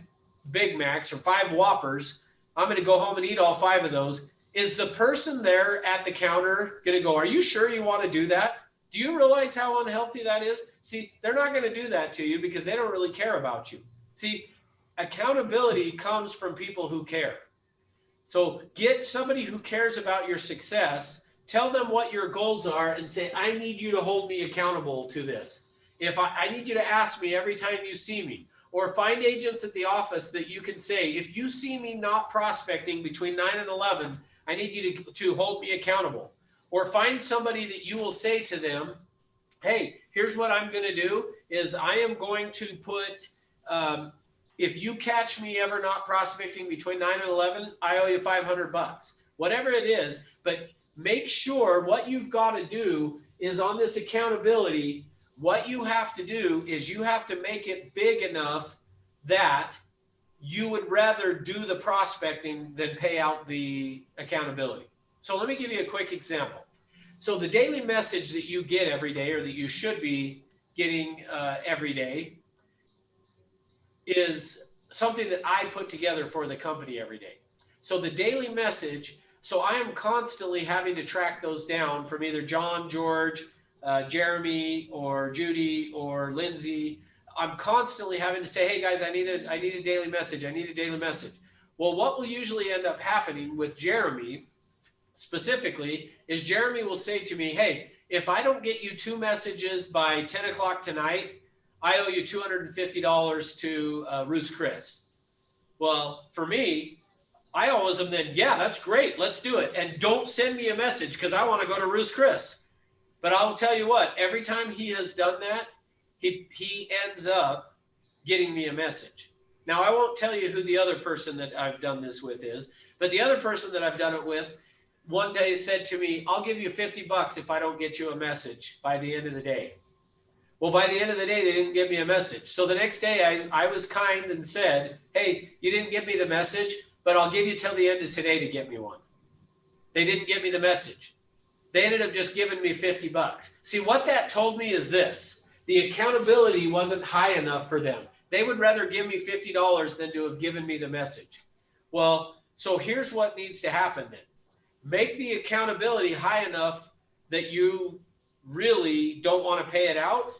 Big Macs or 5 Whoppers, I'm going to go home and eat all 5 of those. Is the person there at the counter going to go, are you sure you want to do that? Do you realize how unhealthy that is? See, they're not going to do that to you because they don't really care about you. See, accountability comes from people who care. So get somebody who cares about your success, tell them what your goals are and say, I need you to hold me accountable to this. If I need you to ask me every time you see me, or find agents at the office that you can say, if you see me not prospecting between 9 and 11, I need you to hold me accountable. Or find somebody that you will say to them, hey, here's what I'm going to do is I am going to put, if you catch me ever not prospecting between 9 and 11, I owe you $500, whatever it is. But make sure what you've got to do is on this accountability, what you have to do is you have to make it big enough that you would rather do the prospecting than pay out the accountability. So let me give you a quick example. So the daily message that you get every day, or that you should be getting every day, is something that I put together for the company every day. So the daily message, so I am constantly having to track those down from either John, George, Jeremy, or Judy, or Lindsay. I'm constantly having to say, hey guys, I need a daily message. I need a daily message. Well, what will usually end up happening with Jeremy specifically is Jeremy will say to me, hey, if I don't get you 2 messages by 10 o'clock tonight, I owe you $250 to Ruth's Chris. Well, for me, I always am then, yeah, that's great. Let's do it. And don't send me a message because I want to go to Ruth's Chris. But I'll tell you what, every time he has done that, he ends up getting me a message. Now, I won't tell you who the other person that I've done this with is, but the other person that I've done it with one day said to me, I'll give you $50 if I don't get you a message by the end of the day. Well, by the end of the day, they didn't give me a message. So the next day I was kind and said, hey, you didn't give me the message, but I'll give you till the end of today to get me one. They didn't give me the message. They ended up just giving me $50. See, what that told me is this: the accountability wasn't high enough for them. They would rather give me $50 than to have given me the message. Well, so here's what needs to happen then. Make the accountability high enough that you really don't want to pay it out.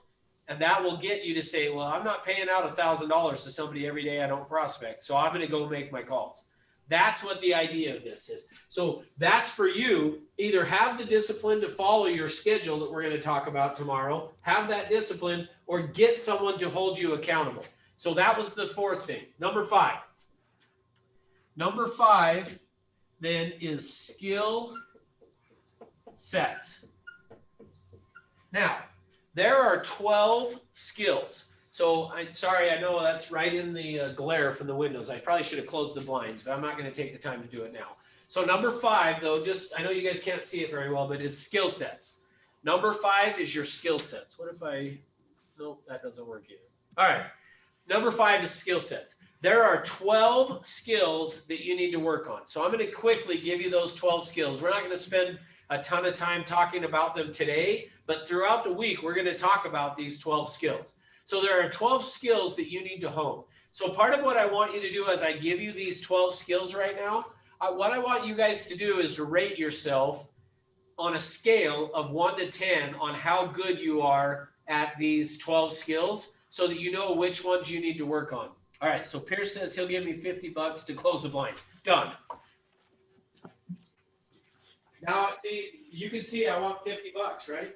And that will get you to say, well, I'm not paying out $1,000 to somebody every day I don't prospect, so I'm going to go make my calls. That's what the idea of this is. So that's for you. Either have the discipline to follow your schedule that we're going to talk about tomorrow, have that discipline, or get someone to hold you accountable. So that was the fourth thing. Number 5. Number 5 then is skill sets. Now, there are 12 skills. So I'm sorry, I know that's right in the glare from the windows. I probably should have closed the blinds, but I'm not going to take the time to do it now. So number 5, though, I know you guys can't see it very well, but it's skill sets. Number 5 is your skill sets. What if nope, that doesn't work either. All right. Number 5 is skill sets. There are 12 skills that you need to work on. So I'm going to quickly give you those 12 skills. We're not going to spend a ton of time talking about them today, but throughout the week, we're going to talk about these 12 skills. So there are 12 skills that you need to hone. So part of what I want you to do as I give you these 12 skills right now, what I want you guys to do is to rate yourself on a scale of 1 to 10 on how good you are at these 12 skills so that you know which ones you need to work on. All right, so Pierce says he'll give me $50 to close the blind. Done. Now, see, you can see I want $50, right?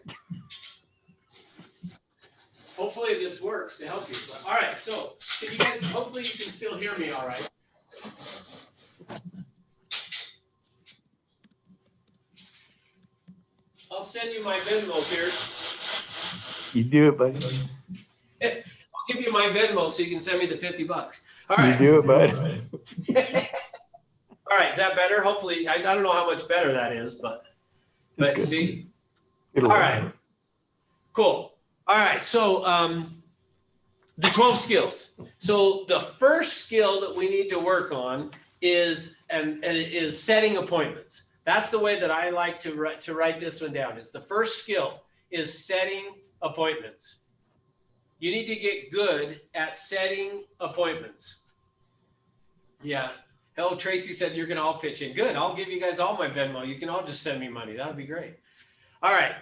Hopefully this works to help you. But, all right, so can you guys, hopefully you can still hear me all right. I'll send you my Venmo, Pierce. You do it, buddy. I'll give you my Venmo so you can send me the $50. All right. You do it, bud. All right, is that better? Hopefully, I don't know how much better that is, but good. see. It'll All work. right, cool. All right, so the 12 skills. So the first skill that we need to work on is setting appointments. That's the way that I like to write this one down. Is the first skill is setting appointments. You need to get good at setting appointments. Yeah. Oh, Tracy said you're going to all pitch in. Good. I'll give you guys all my Venmo. You can all just send me money. That'll be great. All right.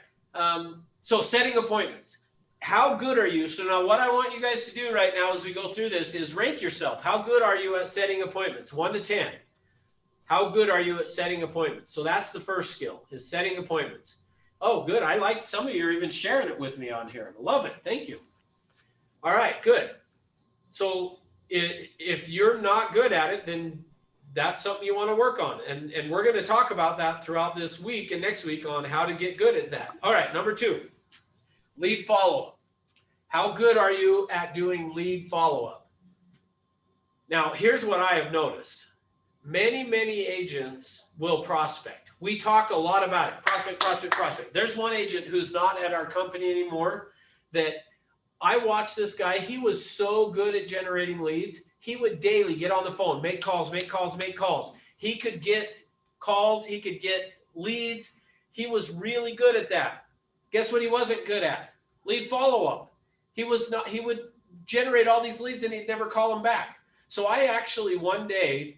So setting appointments. How good are you? So now what I want you guys to do right now as we go through this is rank yourself. How good are you at setting appointments? 1 to 10. How good are you at setting appointments? So that's the first skill, is setting appointments. Oh, good. I like some of you are even sharing it with me on here. I love it. Thank you. All right, good. So if you're not good at it, then that's something you want to work on. And we're going to talk about that throughout this week and next week on how to get good at that. All right, number 2, lead follow-up. How good are you at doing lead follow-up? Now, here's what I have noticed. Many agents will prospect. We talk a lot about it. Prospect, prospect, prospect. There's one agent who's not at our company anymore that I watched this guy. He was so good at generating leads. He would daily get on the phone, make calls, make calls, make calls. He could get calls. He could get leads. He was really good at that. Guess what he wasn't good at? Lead follow-up. He would generate all these leads and he'd never call them back. So I actually one day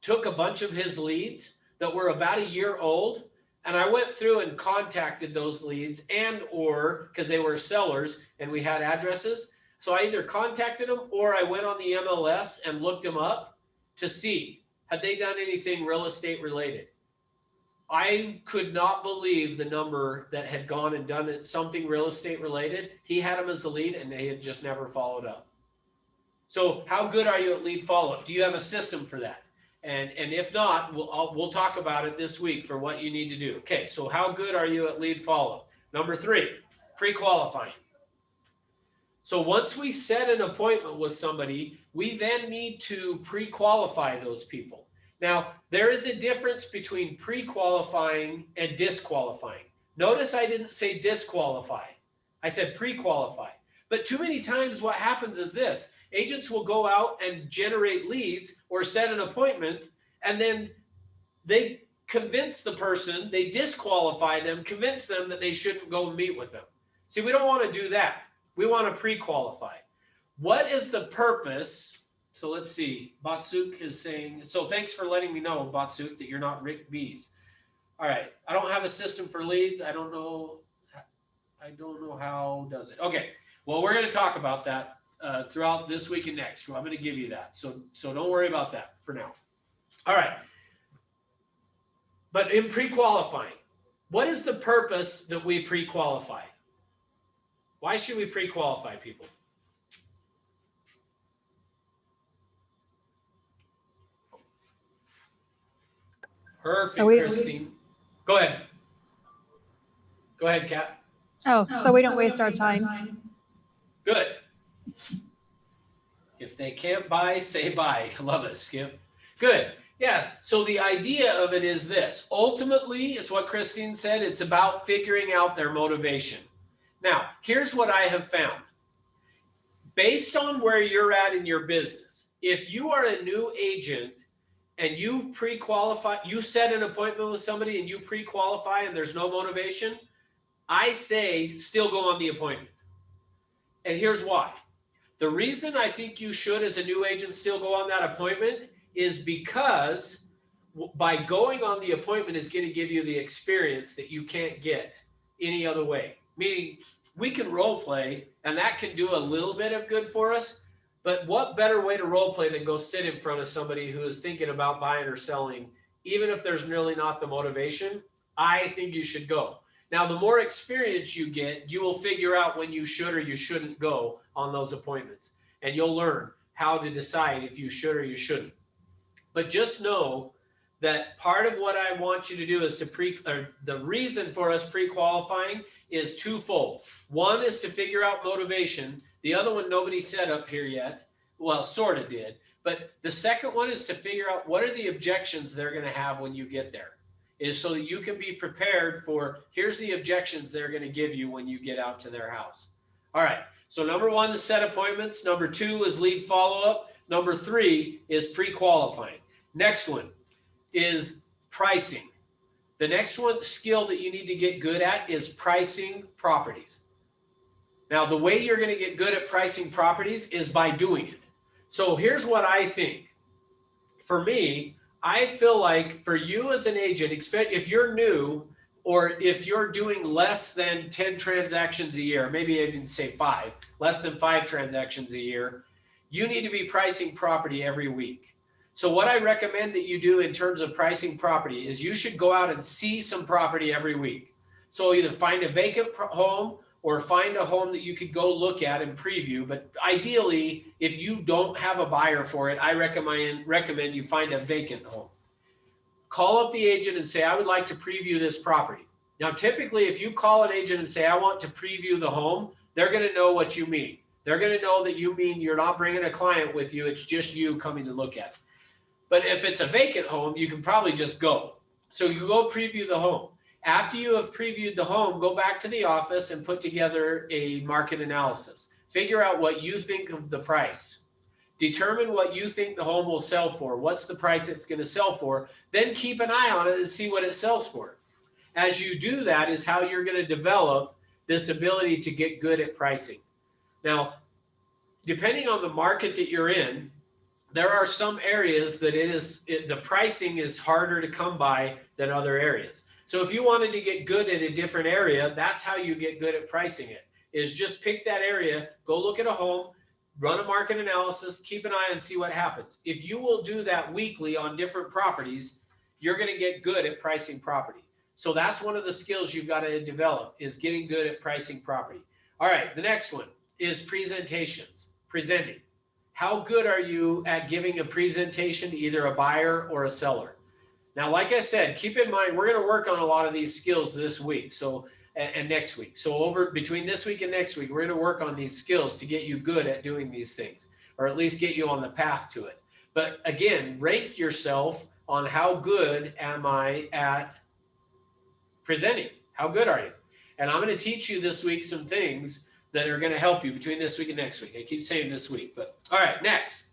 took a bunch of his leads that were about a year old, and I went through and contacted those leads or because they were sellers and we had addresses. So I either contacted them or I went on the MLS and looked them up to see, had they done anything real estate related? I could not believe the number that had gone and done it, something real estate related. He had them as a lead and they had just never followed up. So how good are you at lead follow-up? Do you have a system for that? And if not, we'll talk about it this week for what you need to do. Okay, so how good are you at lead follow? Number 3, pre-qualifying. So once we set an appointment with somebody, we then need to pre-qualify those people. Now, there is a difference between pre-qualifying and disqualifying. Notice I didn't say disqualify. I said pre-qualify. But too many times what happens is this. Agents will go out and generate leads or set an appointment, and then they convince the person, they disqualify them, convince them that they shouldn't go meet with them. See, we don't want to do that. We want to pre-qualify. What is the purpose? So let's see. Batsuk is saying, so thanks for letting me know, Batsuk, that you're not Rick Bees. All right. I don't have a system for leads. I don't know how does it. Okay. Well, we're going to talk about that throughout this week and next. I'm going to give you that. So don't worry about that for now. All right. But in pre-qualifying, what is the purpose that we pre-qualify? Why should we pre-qualify people? Perfect, Christine. Go ahead. Go ahead, Kat. Oh, so we don't waste our time. Good. If they can't buy, say buy. I love it, Skip. Good. Yeah. So the idea of it is this. Ultimately, it's what Christine said. It's about figuring out their motivation. Now, here's what I have found. Based on where you're at in your business, if you are a new agent and you pre-qualify, you set an appointment with somebody and you pre-qualify and there's no motivation, I say still go on the appointment. And here's why. The reason I think you should, as a new agent, still go on that appointment is because by going on the appointment is going to give you the experience that you can't get any other way. Meaning we can role play and that can do a little bit of good for us, but what better way to role play than go sit in front of somebody who is thinking about buying or selling, even if there's really not the motivation? I think you should go. Now, the more experience you get, you will figure out when you should or you shouldn't go on those appointments. And you'll learn how to decide if you should or you shouldn't. But just know that part of what I want you to do is the reason for us pre-qualifying is twofold. One is to figure out motivation. The other one, nobody said up here yet. Well, sort of did. But the second one is to figure out what are the objections they're going to have when you get there. Is so that you can be prepared for, here's the objections they're going to give you when you get out to their house. All right. So number one is set appointments. Number two is lead follow-up. Number three is pre-qualifying. Next one is pricing. The next one skill that you need to get good at is pricing properties. Now, the way you're going to get good at pricing properties is by doing it. So here's what I think. For me, I feel like for you as an agent, if you're new or if you're doing less than 10 transactions a year, maybe I even say 5, less than 5 transactions a year, you need to be pricing property every week. So what I recommend that you do in terms of pricing property is you should go out and see some property every week. So either find a vacant home or find a home that you could go look at and preview. But ideally, if you don't have a buyer for it, I recommend you find a vacant home. Call up the agent and say, I would like to preview this property. Now, typically, if you call an agent and say, I want to preview the home, they're going to know what you mean. They're going to know that you mean you're not bringing a client with you. It's just you coming to look at it. But if it's a vacant home, you can probably just go. So you go preview the home. After you have previewed the home, go back to the office and put together a market analysis. Figure out what you think of the price. Determine what you think the home will sell for. What's the price it's going to sell for? Then keep an eye on it and see what it sells for. As you do that is how you're going to develop this ability to get good at pricing. Now, depending on the market that you're in, there are some areas that the pricing is harder to come by than other areas. So if you wanted to get good at a different area, that's how you get good at pricing it, is just pick that area, go look at a home, run a market analysis, keep an eye and see what happens. If you will do that weekly on different properties, you're going to get good at pricing property. So that's one of the skills you've got to develop, is getting good at pricing property. All right, the next one is presentations, presenting. How good are you at giving a presentation to either a buyer or a seller? Now, like I said, keep in mind, we're going to work on a lot of these skills this week and next week. So between this week and next week, we're going to work on these skills to get you good at doing these things, or at least get you on the path to it. But again, rank yourself on how good am I at presenting? How good are you? And I'm going to teach you this week some things that are going to help you between this week and next week. I keep saying this week, but all right, next.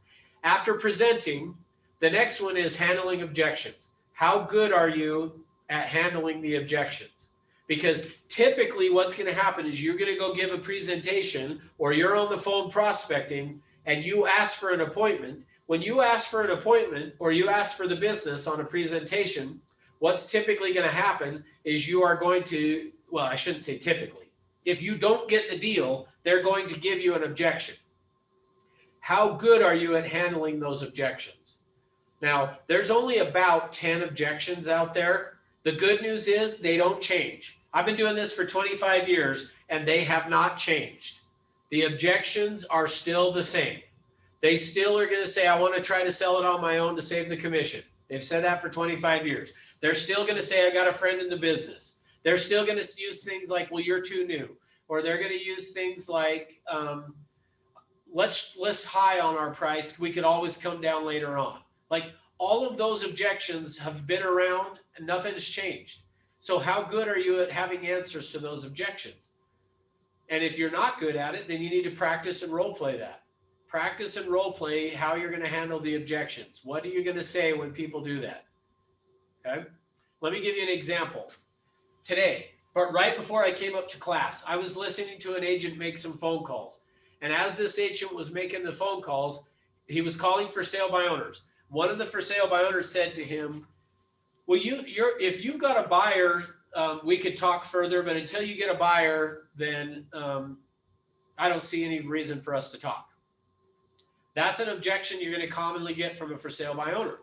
After presenting, the next one is handling objections. How good are you at handling the objections? Because typically what's going to happen is you're going to go give a presentation or you're on the phone prospecting and you ask for an appointment. When you ask for an appointment or you ask for the business on a presentation, what's typically going to happen is you are going to, well, I shouldn't say typically. If you don't get the deal, they're going to give you an objection. How good are you at handling those objections? Now, there's only about 10 objections out there. The good news is they don't change. I've been doing this for 25 years and they have not changed. The objections are still the same. They still are going to say, I want to try to sell it on my own to save the commission. They've said that for 25 years. They're still going to say, I got a friend in the business. They're still going to use things like, well, you're too new. Or they're going to use things like, let's list high on our price. We could always come down later on. Like all of those objections have been around and nothing's changed. So how good are you at having answers to those objections? And if you're not good at it, then you need to practice and role play that. Practice and role play how you're going to handle the objections. What are you going to say when people do that? Okay. Let me give you an example. Today, but right before I came up to class, I was listening to an agent make some phone calls. And as this agent was making the phone calls, he was calling for sale by owners. One of the for sale by owners said to him, well, if you've got a buyer, we could talk further, but until you get a buyer, then I don't see any reason for us to talk. That's an objection you're going to commonly get from a for sale by owner.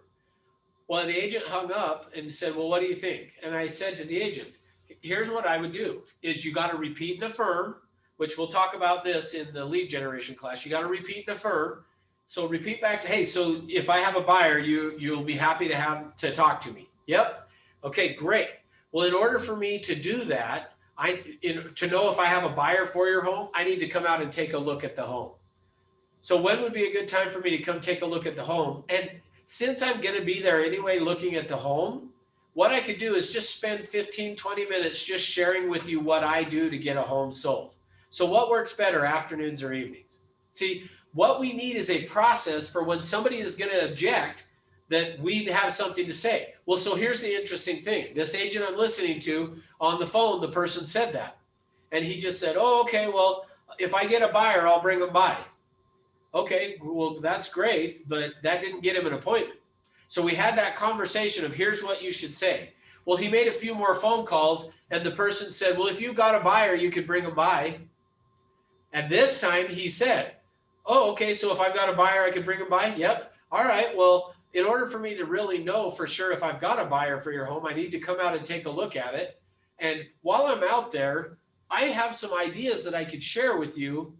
Well, the agent hung up and said, well, what do you think? And I said to the agent, here's what I would do is you got to repeat and affirm, which we'll talk about this in the lead generation class. You got to repeat and affirm. So repeat back to, hey, so if I have a buyer, you'll be happy to talk to me. Yep. Okay, great. Well, in order for me to do that, to know if I have a buyer for your home, I need to come out and take a look at the home. So when would be a good time for me to come take a look at the home? And since I'm going to be there anyway, looking at the home, what I could do is just spend 15, 20 minutes just sharing with you what I do to get a home sold. So what works better, afternoons or evenings? See, what we need is a process for when somebody is going to object that we have something to say. Well, so here's the interesting thing. This agent I'm listening to on the phone, the person said that. And he just said, oh, okay, well, if I get a buyer, I'll bring them by. Okay, well, that's great, but that didn't get him an appointment. So we had that conversation of here's what you should say. Well, he made a few more phone calls and the person said, well, if you got a buyer, you could bring them by. And this time he said, oh, okay, so if I've got a buyer, I could bring them by? Yep. All right, well, in order for me to really know for sure if I've got a buyer for your home, I need to come out and take a look at it. And while I'm out there, I have some ideas that I could share with you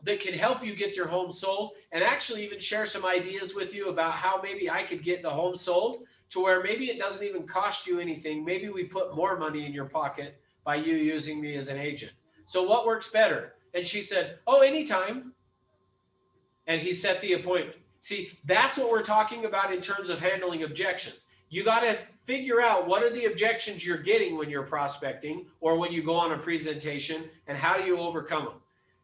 that can help you get your home sold, and actually even share some ideas with you about how maybe I could get the home sold to where maybe it doesn't even cost you anything. Maybe we put more money in your pocket by you using me as an agent. So what works better? And she said, oh, anytime. And he set the appointment. See, that's what we're talking about in terms of handling objections. You got to figure out what are the objections you're getting when you're prospecting or when you go on a presentation, and how do you overcome them?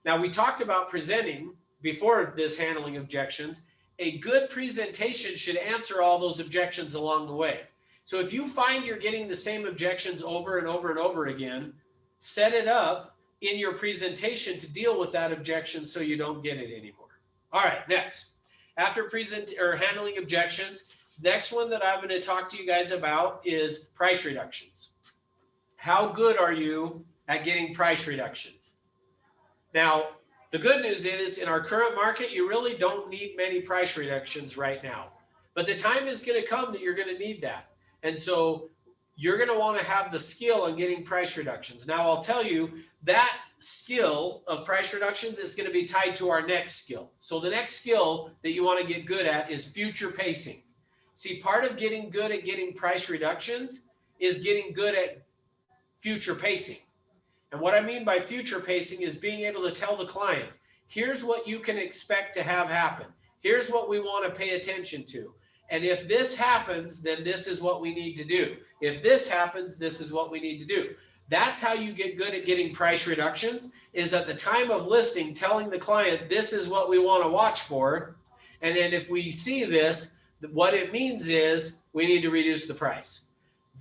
Now, we talked about presenting before this handling objections. A good presentation should answer all those objections along the way. So if you find you're getting the same objections over and over and over again, set it up in your presentation to deal with that objection so you don't get it anymore. All right, next. After handling objections, next one that I'm going to talk to you guys about is price reductions. How good are you at getting price reductions? Now, the good news is in our current market, you really don't need many price reductions right now. But the time is going to come that you're going to need that. And so you're going to want to have the skill on getting price reductions. Now, I'll tell you that skill of price reductions is going to be tied to our next skill. So the next skill that you want to get good at is future pacing. See, part of getting good at getting price reductions is getting good at future pacing. And what I mean by future pacing is being able to tell the client, here's what you can expect to have happen. Here's what we want to pay attention to. And if this happens, then this is what we need to do. If this happens, this is what we need to do. That's how you get good at getting price reductions, is at the time of listing, telling the client, this is what we want to watch for. And then if we see this, what it means is we need to reduce the price.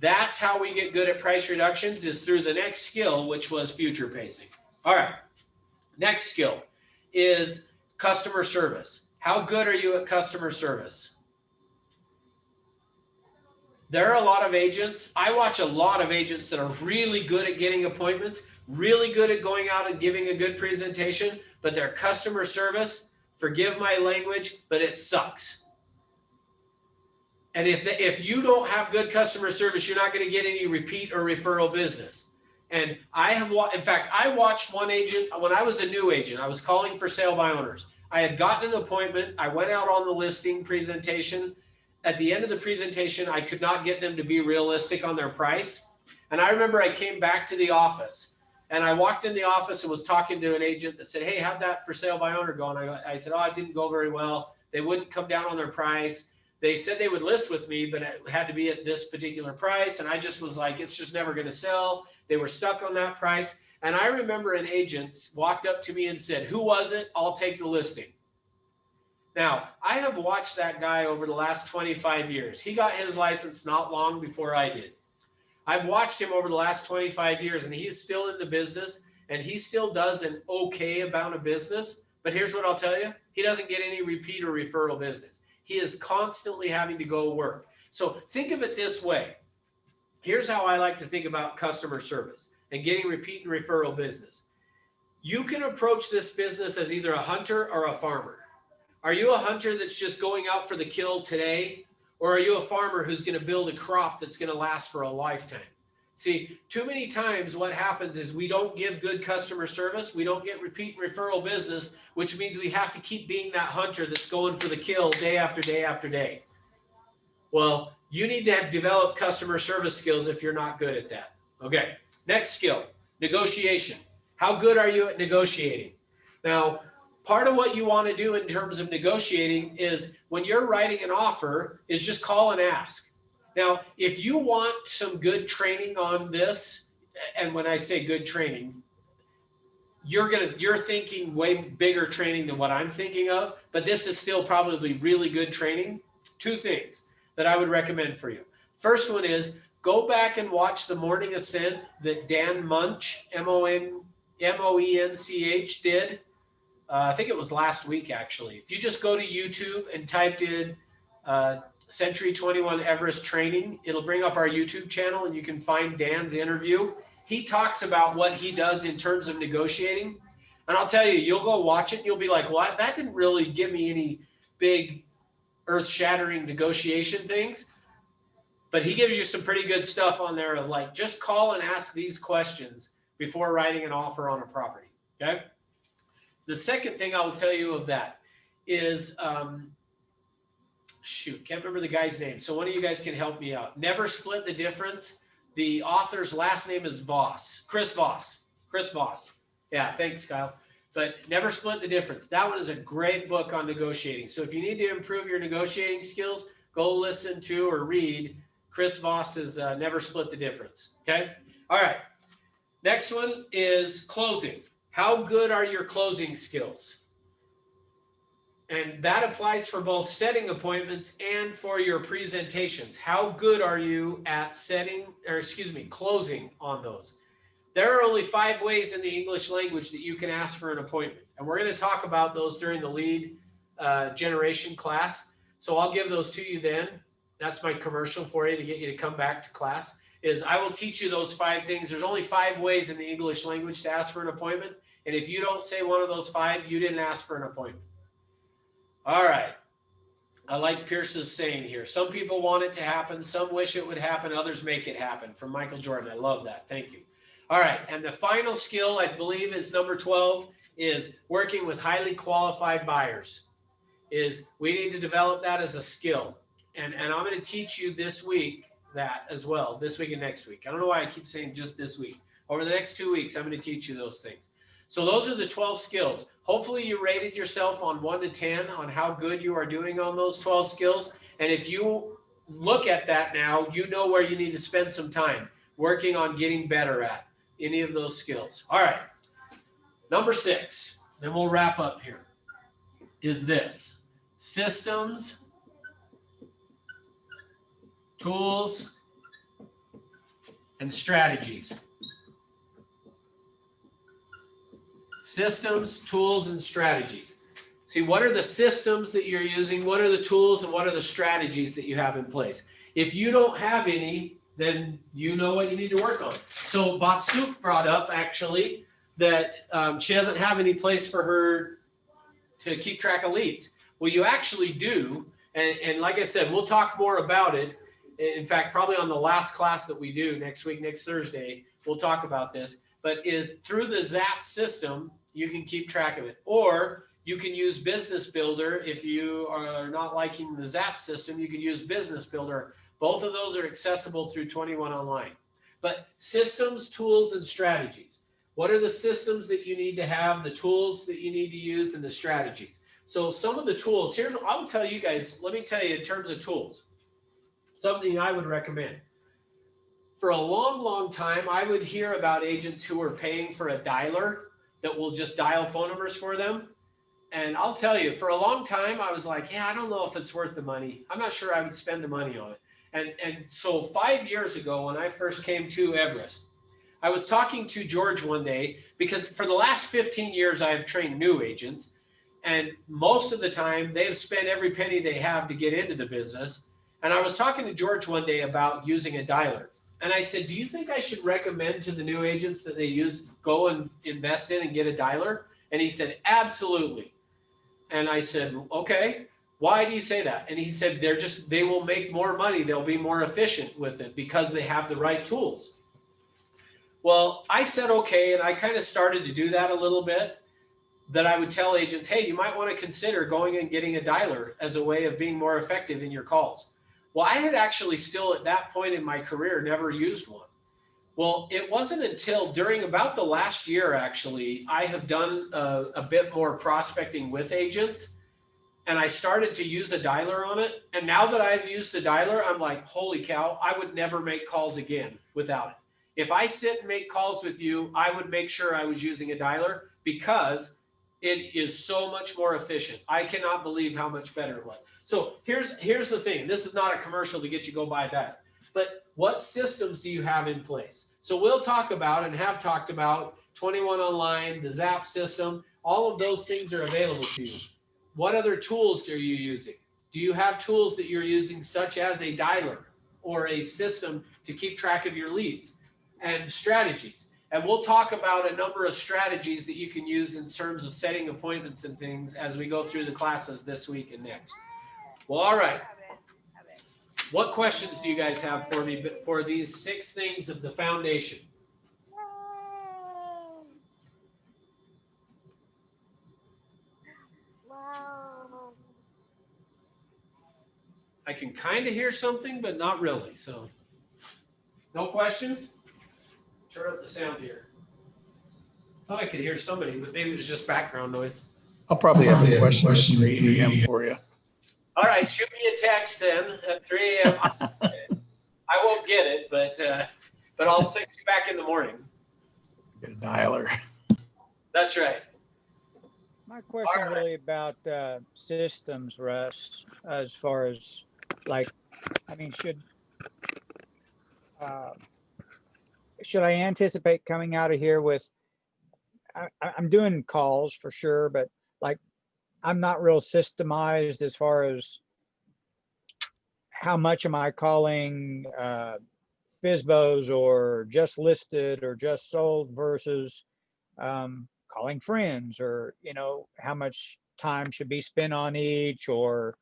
That's how we get good at price reductions, is through the next skill, which was future pacing. All right. Next skill is customer service. How good are you at customer service? There are a lot of agents. I watch a lot of agents that are really good at getting appointments, really good at going out and giving a good presentation, but their customer service, forgive my language, but it sucks. And if you don't have good customer service, you're not going to get any repeat or referral business. And in fact, I watched one agent when I was a new agent. I was calling for sale by owners. I had gotten an appointment. I went out on the listing presentation. At the end of the presentation, I could not get them to be realistic on their price. And I remember I came back to the office and I walked in the office and was talking to an agent that said, hey, how'd that for sale by owner go? And I said, oh, it didn't go very well. They wouldn't come down on their price. They said they would list with me, but it had to be at this particular price. And I just was like, it's just never going to sell. They were stuck on that price. And I remember an agent walked up to me and said, who was it? I'll take the listing. Now, I have watched that guy over the last 25 years. He got his license not long before I did. I've watched him over the last 25 years, and he's still in the business, and he still does an okay amount of business. But here's what I'll tell you. He doesn't get any repeat or referral business. He is constantly having to go work. So think of it this way. Here's how I like to think about customer service and getting repeat and referral business. You can approach this business as either a hunter or a farmer. Are you a hunter that's just going out for the kill today? Or are you a farmer who's going to build a crop that's going to last for a lifetime? See, too many times what happens is we don't give good customer service. We don't get repeat and referral business, which means we have to keep being that hunter that's going for the kill day after day after day. Well, you need to have developed customer service skills if you're not good at that. Okay, next skill, negotiation. How good are you at negotiating? Now, part of what you want to do in terms of negotiating is when you're writing an offer is just call and ask. Now, if you want some good training on this, and when I say good training, you're thinking way bigger training than what I'm thinking of, but this is still probably really good training. Two things that I would recommend for you. First one is go back and watch the Morning Ascent that Dan Munch, M-O-E-N-C-H did. I think it was last week, actually. If you just go to YouTube and typed in Century 21 Everest training, it'll bring up our YouTube channel and you can find Dan's interview. He talks about what he does in terms of negotiating. And I'll tell you, you'll go watch it and you'll be like, well, that didn't really give me any big earth-shattering negotiation things. But he gives you some pretty good stuff on there of like, just call and ask these questions before writing an offer on a property, okay? The second thing I will tell you of that is, can't remember the guy's name. So one of you guys can help me out. Never Split the Difference. The author's last name is Voss, Chris Voss. Yeah, thanks, Kyle. But Never Split the Difference. That one is a great book on negotiating. So if you need to improve your negotiating skills, go listen to or read Chris Voss's Never Split the Difference. Okay. All right. Next one is closing. How good are your closing skills? And that applies for both setting appointments and for your presentations. How good are you at closing on those? There are only 5 ways in the English language that you can ask for an appointment. And we're going to talk about those during the lead generation class. So I'll give those to you then. That's my commercial for you to get you to come back to class, is I will teach you those 5 things. There's only 5 ways in the English language to ask for an appointment. And if you don't say one of those 5, you didn't ask for an appointment. All right. I like Pierce's saying here. Some people want it to happen. Some wish it would happen. Others make it happen. From Michael Jordan. I love that. Thank you. All right. And the final skill, I believe, is number 12, is working with highly qualified buyers. We need to develop that as a skill. And I'm going to teach you this week that as well, this week and next week. I don't know why I keep saying just this week. Over the next 2 weeks, I'm going to teach you those things. So those are the 12 skills. Hopefully you rated yourself on 1 to 10 on how good you are doing on those 12 skills. And if you look at that now, you know where you need to spend some time working on getting better at. any of those skills. All right. Number 6, then we'll wrap up here, is this: systems, tools, and strategies. Systems, tools, and strategies. See, what are the systems that you're using? What are the tools and what are the strategies that you have in place? If you don't have any, then you know what you need to work on. So Batsuk brought up actually that she doesn't have any place for her to keep track of leads. Well, you actually do. And like I said, we'll talk more about it. In fact, probably on the last class that we do next week, next Thursday, we'll talk about this. But is through the ZAP system, you can keep track of it. Or you can use Business Builder. If you are not liking the ZAP system, you can use Business Builder. Both of those are accessible through 21 Online. But systems, tools, and strategies. What are the systems that you need to have, the tools that you need to use, and the strategies? So some of the tools, I'll tell you guys, let me tell you in terms of tools, something I would recommend. For a long, long time, I would hear about agents who are paying for a dialer that will just dial phone numbers for them. And I'll tell you, for a long time, I was like, yeah, I don't know if it's worth the money. I'm not sure I would spend the money on it. And so 5 years ago, when I first came to Everest, I was talking to George one day, because for the last 15 years, I have trained new agents. And most of the time, they've spent every penny they have to get into the business. And I was talking to George one day about using a dialer. And I said, do you think I should recommend to the new agents that they go and invest in and get a dialer? And he said, absolutely. And I said, okay, why do you say that? And he said, they will make more money. They'll be more efficient with it because they have the right tools. Well, I said, okay. And I kind of started to do that a little bit, that I would tell agents, hey, you might want to consider going and getting a dialer as a way of being more effective in your calls. Well, I had actually still at that point in my career never used one. Well, it wasn't until during about the last year, actually, I have done a bit more prospecting with agents, and I started to use a dialer on it. And now that I've used the dialer, I'm like, holy cow, I would never make calls again without it. If I sit and make calls with you, I would make sure I was using a dialer because it is so much more efficient. I cannot believe how much better it was. So here's the thing. This is not a commercial to get you to go buy that. But what systems do you have in place? So we'll talk about and have talked about 21 Online, the ZAP system. All of those things are available to you. What other tools are you using? Do you have tools that you're using such as a dialer or a system to keep track of your leads? And strategies. And we'll talk about a number of strategies that you can use in terms of setting appointments and things as we go through the classes this week and next. Well, all right. What questions do you guys have for me for these 6 things of the foundation? I can kind of hear something, but not really. So no questions? Turn up the sound here. Thought I could hear somebody, but maybe it was just background noise. I'll probably have a question at 3 a.m. for you. All right, shoot me a text then at 3 a.m. I won't get it, but I'll text you back in the morning. Get a dialer. That's right. My question really about systems, Russ, as far as should I anticipate coming out of here with, I'm doing calls for sure, but like, I'm not real systemized as far as how much am I calling FSBOs or just listed or just sold versus calling friends, or, how much time should be spent on each or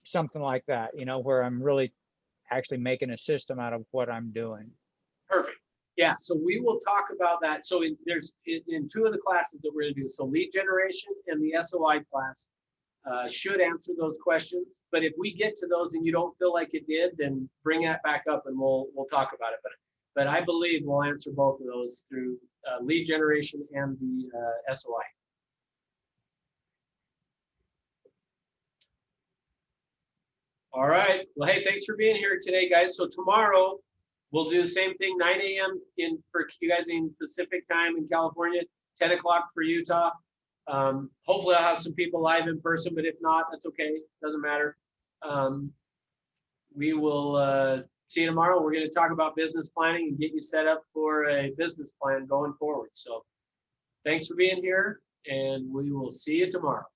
something like that, where I'm really actually making a system out of what I'm doing. Perfect. Yeah, so we will talk about that. So there's 2 of the classes that we're going to do. So lead generation and the SOI class should answer those questions. But if we get to those and you don't feel like it did, then bring that back up and we'll talk about it. But I believe we'll answer both of those through lead generation and the SOI. All right. Well, hey, thanks for being here today, guys. So tomorrow we'll do the same thing, 9 a.m. for you guys in Pacific time in California, 10 o'clock for Utah. Hopefully I'll have some people live in person, but if not, that's okay. Doesn't matter. We will see you tomorrow. We're going to talk about business planning and get you set up for a business plan going forward. So thanks for being here, and we will see you tomorrow.